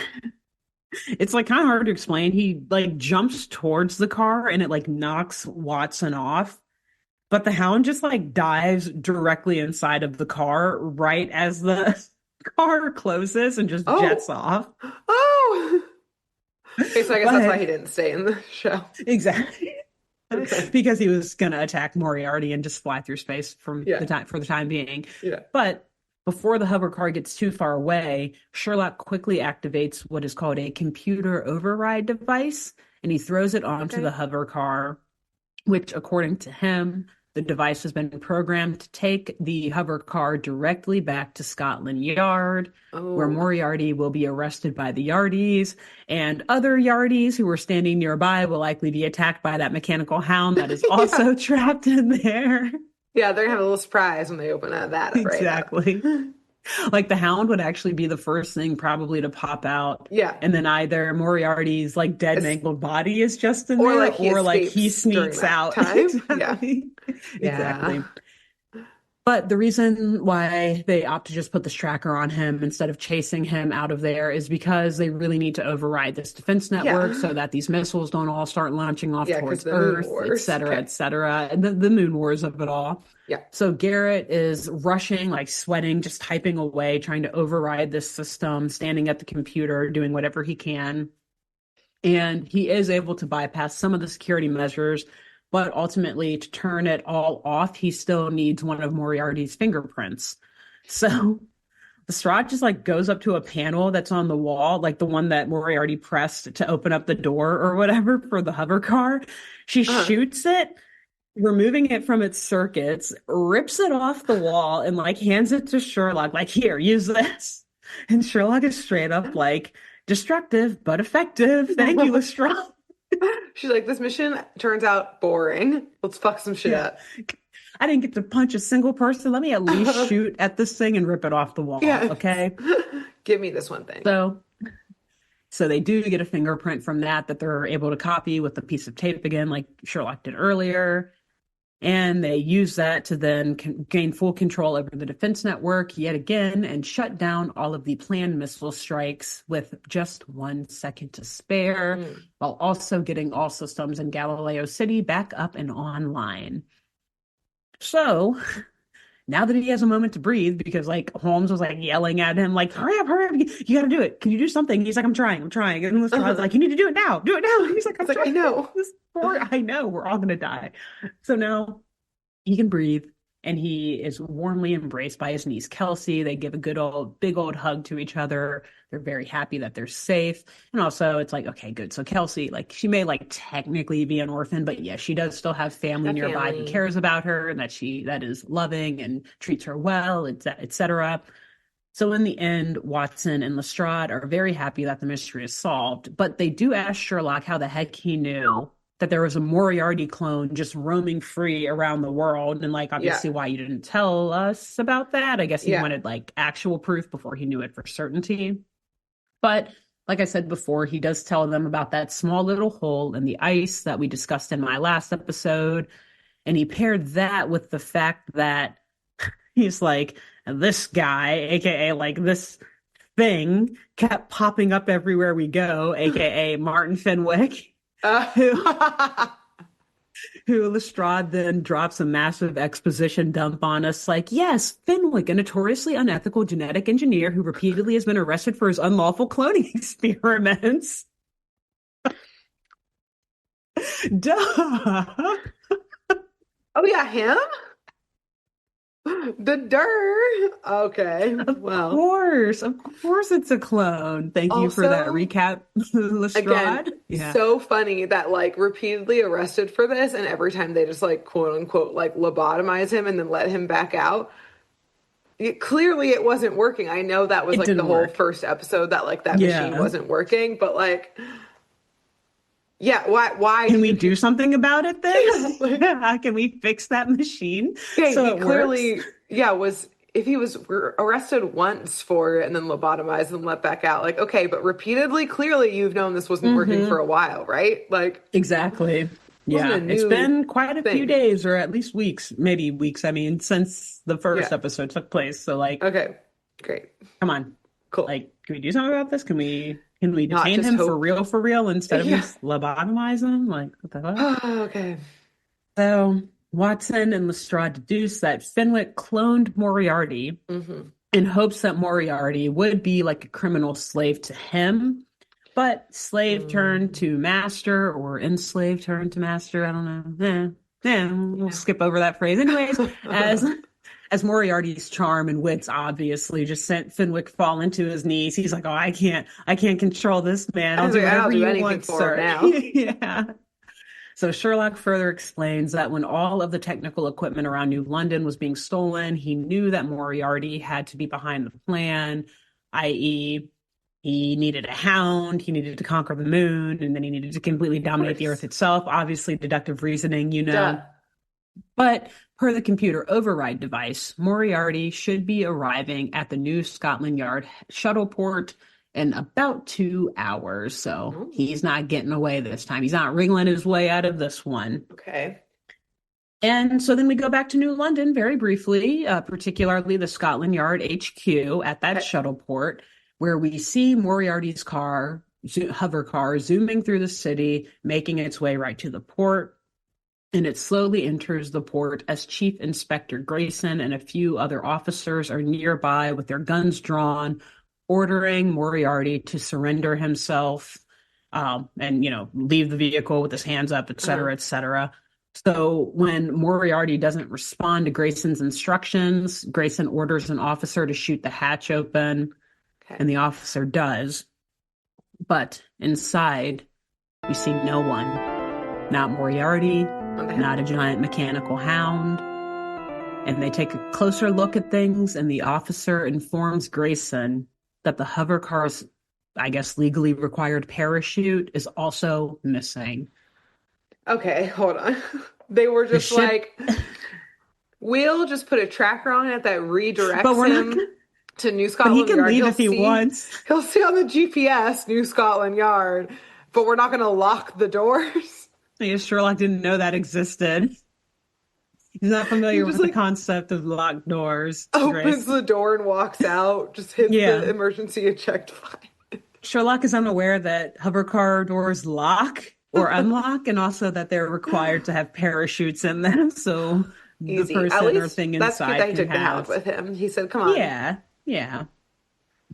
it's like kind of hard to explain. He like jumps towards the car and it like knocks Watson off. But the hound just like dives directly inside of the car right as the car closes and just jets Oh, off. oh. Okay, so I guess that's why But he didn't stay in the show. exactly. Okay. Because he was going to attack Moriarty and just fly through space Yeah, for the time being. yeah. But before the hover car gets too far away, Sherlock quickly activates what is called a computer override device, and he throws it onto the Okay. hover car, which, according to him, the device has been programmed to take the hover car directly back to Scotland Yard, where Oh. Moriarty will be arrested by the Yardies, and other Yardies who are standing nearby will likely be attacked by that mechanical hound that is Yeah. also trapped in there. Yeah, they're gonna have a little surprise when they open that right up. Exactly. Like the hound would actually be the first thing probably to pop out. Yeah. And then either Moriarty's like dead It's- mangled body is just in or there, like he or like he escapes during sneaks that out. time. Yeah. Exactly. Yeah. Exactly. But the reason why they opt to just put this tracker on him instead of chasing him out of there is because they really need to override this defense network Yeah. so that these missiles don't all start launching off Yeah, because towards the Moon Earth, Wars. Okay. et cetera, and the moon wars of it all. Yeah. So Garrett is rushing, like sweating, just typing away, trying to override this system, standing at the computer, doing whatever he can. And he is able to bypass some of the security measures, but ultimately, to turn it all off, he still needs one of Moriarty's fingerprints. So Lestrade just like goes up to a panel that's on the wall, like the one that Moriarty pressed to open up the door or whatever for the hover car. She shoots it, removing it from its circuits, rips it off the wall, and like hands it to Sherlock, like, here, use this. And Sherlock is straight up like, destructive but effective. Thank you, Lestrade. She's like, this mission turns out boring. Let's fuck some shit Yeah. up. I didn't get to punch a single person. Let me at least shoot at this thing and rip it off the wall. Yeah. Okay. Give me this one thing. So So they do get a fingerprint from that they're able to copy with a piece of tape again, like Sherlock did earlier. And they use that to then gain full control over the defense network yet again and shut down all of the planned missile strikes with just 1 second to spare, while also getting all systems in Galileo City back up and online. So now that he has a moment to breathe, because like Holmes was like yelling at him, like, hurry up, you got to do it. Can you do something? He's like, I'm trying. And Lestrade's like, you need to do it now. Do it now. He's like, I'm trying. I know. I know we're all going to die. So now he can breathe, and he is warmly embraced by his niece, Kelsey. They give a big old hug to each other. They're very happy that they're safe. And also it's like, okay, good. So Kelsey, like, she may like technically be an orphan, but yes, she does still have family nearby who cares about her and that is loving and treats her well, etc. So in the end, Watson and Lestrade are very happy that the mystery is solved, but they do ask Sherlock how the heck he knew that there was a Moriarty clone just roaming free around the world. And like, obviously why you didn't tell us about that. I guess he wanted like actual proof before he knew it for certainty. But like I said before, he does tell them about that small little hole in the ice that we discussed in my last episode. And he paired that with the fact that he's like, this guy, aka like this thing, kept popping up everywhere we go, aka Martin Fenwick. Who Lestrade then drops a massive exposition dump on us like, yes, Fenwick, a notoriously unethical genetic engineer who repeatedly has been arrested for his unlawful cloning experiments. Duh. Oh yeah, him? The dirt. Okay. Of course it's a clone. Thank you for that recap, Lestrade. Again, so funny that like repeatedly arrested for this, and every time they just like quote unquote like lobotomize him and then let him back out. Clearly it wasn't working. I know that was like the whole first episode that like that machine wasn't working, but like why can we do something about it then? Can we fix that machine? Okay, so he clearly was, if he was arrested once for it and then lobotomized and let back out, like, okay, but repeatedly, clearly you've known this wasn't working for a while, right? Like, exactly. Yeah, it's been quite a few days, or at least weeks, maybe weeks. I mean, since the first episode took place. So like, okay, great. Come on. Cool. Like, can we do something about this? Can we detain him for real instead of just lobotomize him? Like, what the fuck? Okay. So Watson and Lestrade deduce that Fenwick cloned Moriarty in hopes that Moriarty would be like a criminal slave to him, but slave turned to master, or enslaved turned to master. I don't know. We'll skip over that phrase. Anyways, as Moriarty's charm and wits obviously just sent Fenwick falling to his knees. He's like, oh, I can't control this man. I'll do whatever you want, sir. Now. Yeah. So Sherlock further explains that when all of the technical equipment around New London was being stolen, he knew that Moriarty had to be behind the plan, i.e., he needed a hound, he needed to conquer the moon, and then he needed to completely dominate the Earth itself. Obviously, deductive reasoning, you know. Duh. But per the computer override device, Moriarty should be arriving at the new Scotland Yard shuttle port in about 2 hours. So he's not getting away this time. He's not wriggling his way out of this one. Okay. And so then we go back to New London very briefly, particularly the Scotland Yard HQ at that shuttle port, where we see Moriarty's hover car zooming through the city, making its way right to the port. And it slowly enters the port as Chief Inspector Grayson and a few other officers are nearby with their guns drawn, ordering Moriarty to surrender himself and, leave the vehicle with his hands up, et cetera, et cetera. So when Moriarty doesn't respond to Grayson's instructions, Grayson orders an officer to shoot the hatch open, and the officer does. But inside, we see no one. Not Moriarty, not a giant mechanical hound. And they take a closer look at things, and the officer informs Grayson that the hover car's, I guess, legally required parachute is also missing. Okay, hold on. They were just like, we'll just put a tracker on it that redirects him to New But he Scotland can Yard. leave if he wants. He'll see on the GPS New Scotland Yard, but we're not going to lock the doors. I guess Sherlock didn't know that existed. He's not familiar with the concept of locked doors. Opens the door and walks out, just hits the emergency eject button. Sherlock is unaware that hover car doors lock or unlock, and also that they're required to have parachutes in them. So the person or thing inside that's took the hound with him. He said, "Come on, yeah,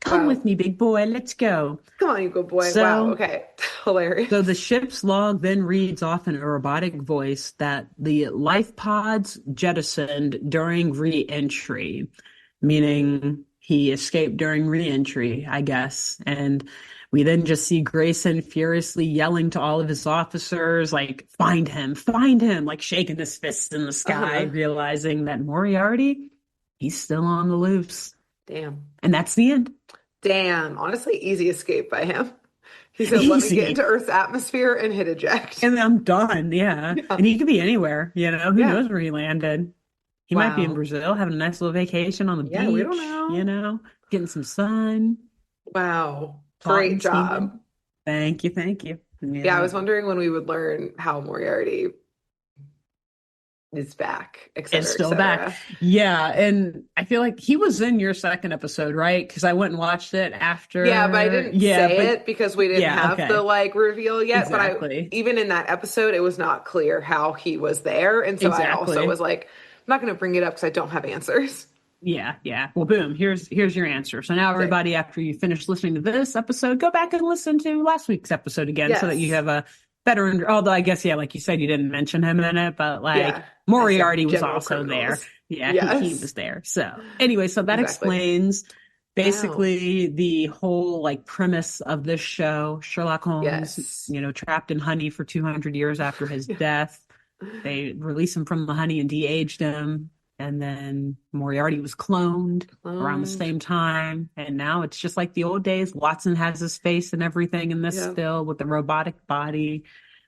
come with me, big boy. Let's go. Come on, you good boy." Wow, okay, hilarious. So the ship's log then reads off in a robotic voice that the life pods jettisoned during re-entry, meaning he escaped during re-entry, I guess. And we then just see Grayson furiously yelling to all of his officers, like, find him, like shaking his fists in the sky, realizing that Moriarty, he's still on the loose. Damn. And that's the end. Damn. Honestly, easy escape by him. He said, let me get into Earth's atmosphere and hit eject. And I'm done, yeah. And he could be anywhere, Who knows where he landed? He might be in Brazil, having a nice little vacation on the beach. We don't know. Getting some sun. Wow. Great job. Thank you. Yeah, I was wondering when we would learn how Moriarty is back, etc. It's still back. Yeah, and I feel like he was in your second episode, right? Because I went and watched it after. Yeah, but I didn't say it because we didn't have the reveal yet. Exactly. But even in that episode, it was not clear how he was there. And so I also was like, I'm not going to bring it up because I don't have answers. Yeah. Well, boom, here's your answer. So now everybody, after you finish listening to this episode, go back and listen to last week's episode again so that you have a better, although I guess, like you said, you didn't mention him in it, but Moriarty was also there. Yeah, he was there. So anyway, so that explains basically the whole premise of this show. Sherlock Holmes, trapped in honey for 200 years after his death. They released him from the honey and de-aged him. And then Moriarty was cloned around the same time. And now it's just like the old days. Watson has his face and everything in this still with the robotic body.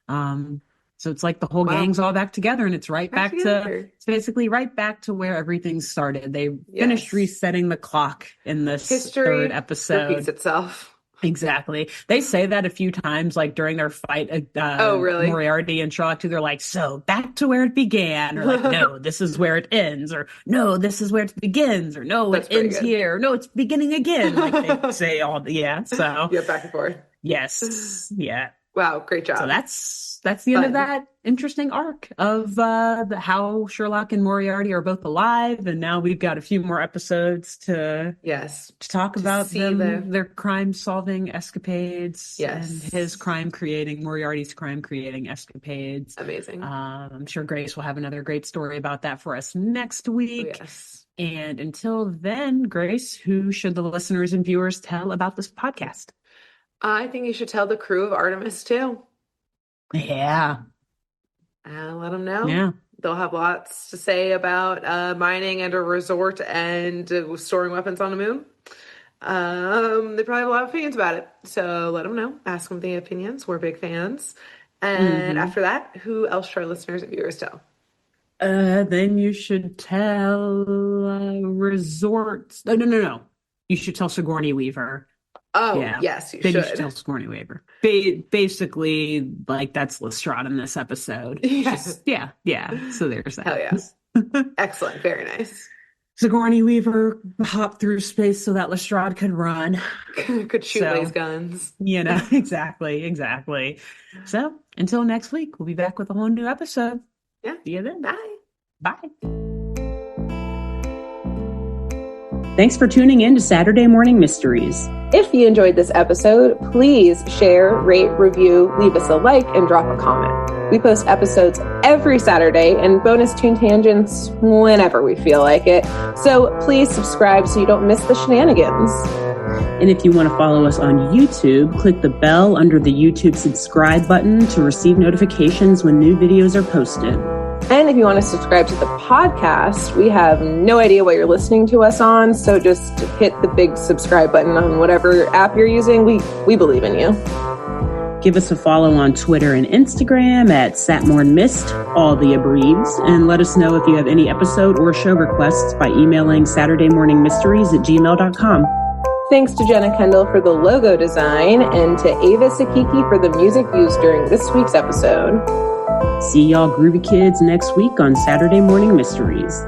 So it's like the whole gang's all back together, and it's it's basically right back to where everything started. They finished resetting the clock in this third episode. Repeats itself. Exactly. They say that a few times, during their fight. Really? Moriarty and Sherlock too. They're like, so back to where it began, or no, this is where it ends, or no, this is where it begins, or no, it ends here, or no, it's beginning again. They say all so back and forth. Yes. Yeah. Wow, great job. So that's the end of that interesting arc of how Sherlock and Moriarty are both alive, and now we've got a few more episodes to talk about their crime-solving escapades and his Moriarty's crime-creating escapades. Amazing. I'm sure Grace will have another great story about that for us next week. Oh, yes. And until then, Grace, who should the listeners and viewers tell about this podcast? I think you should tell the crew of Artemis too. Yeah. Let them know. Yeah. They'll have lots to say about mining and a resort and storing weapons on the moon. They probably have a lot of opinions about it. So let them know. Ask them the opinions. We're big fans. And after that, who else should our listeners and viewers tell? Then you should tell resorts. No. You should tell Sigourney Weaver. Oh, yes, you should. You should tell Sigourney Weaver. Basically, that's Lestrade in this episode. Yes. Yeah. So there's that. Hell yeah. Excellent. Very nice. Sigourney Weaver hopped through space so that Lestrade could run. Could shoot these guns. Exactly. So until next week, we'll be back with a whole new episode. Yeah. See you then. Bye. Thanks for tuning in to Saturday Morning Mysteries. If you enjoyed this episode, please share, rate, review, leave us a like, and drop a comment. We post episodes every Saturday and bonus tune tangents whenever we feel like it. So please subscribe so you don't miss the shenanigans. And if you want to follow us on YouTube, click the bell under the YouTube subscribe button to receive notifications when new videos are posted. And if you want to subscribe to the podcast, we have no idea what you're listening to us on, so just hit the big subscribe button on whatever app you're using. We believe in you. Give us a follow on Twitter and Instagram at SatmornMist, all the abreves, and let us know if you have any episode or show requests by emailing SaturdayMorningMysteries@gmail.com. Thanks to Jenna Kendall for the logo design and to Ava Sakiki for the music used during this week's episode. See y'all groovy kids next week on Saturday Morning Mysteries.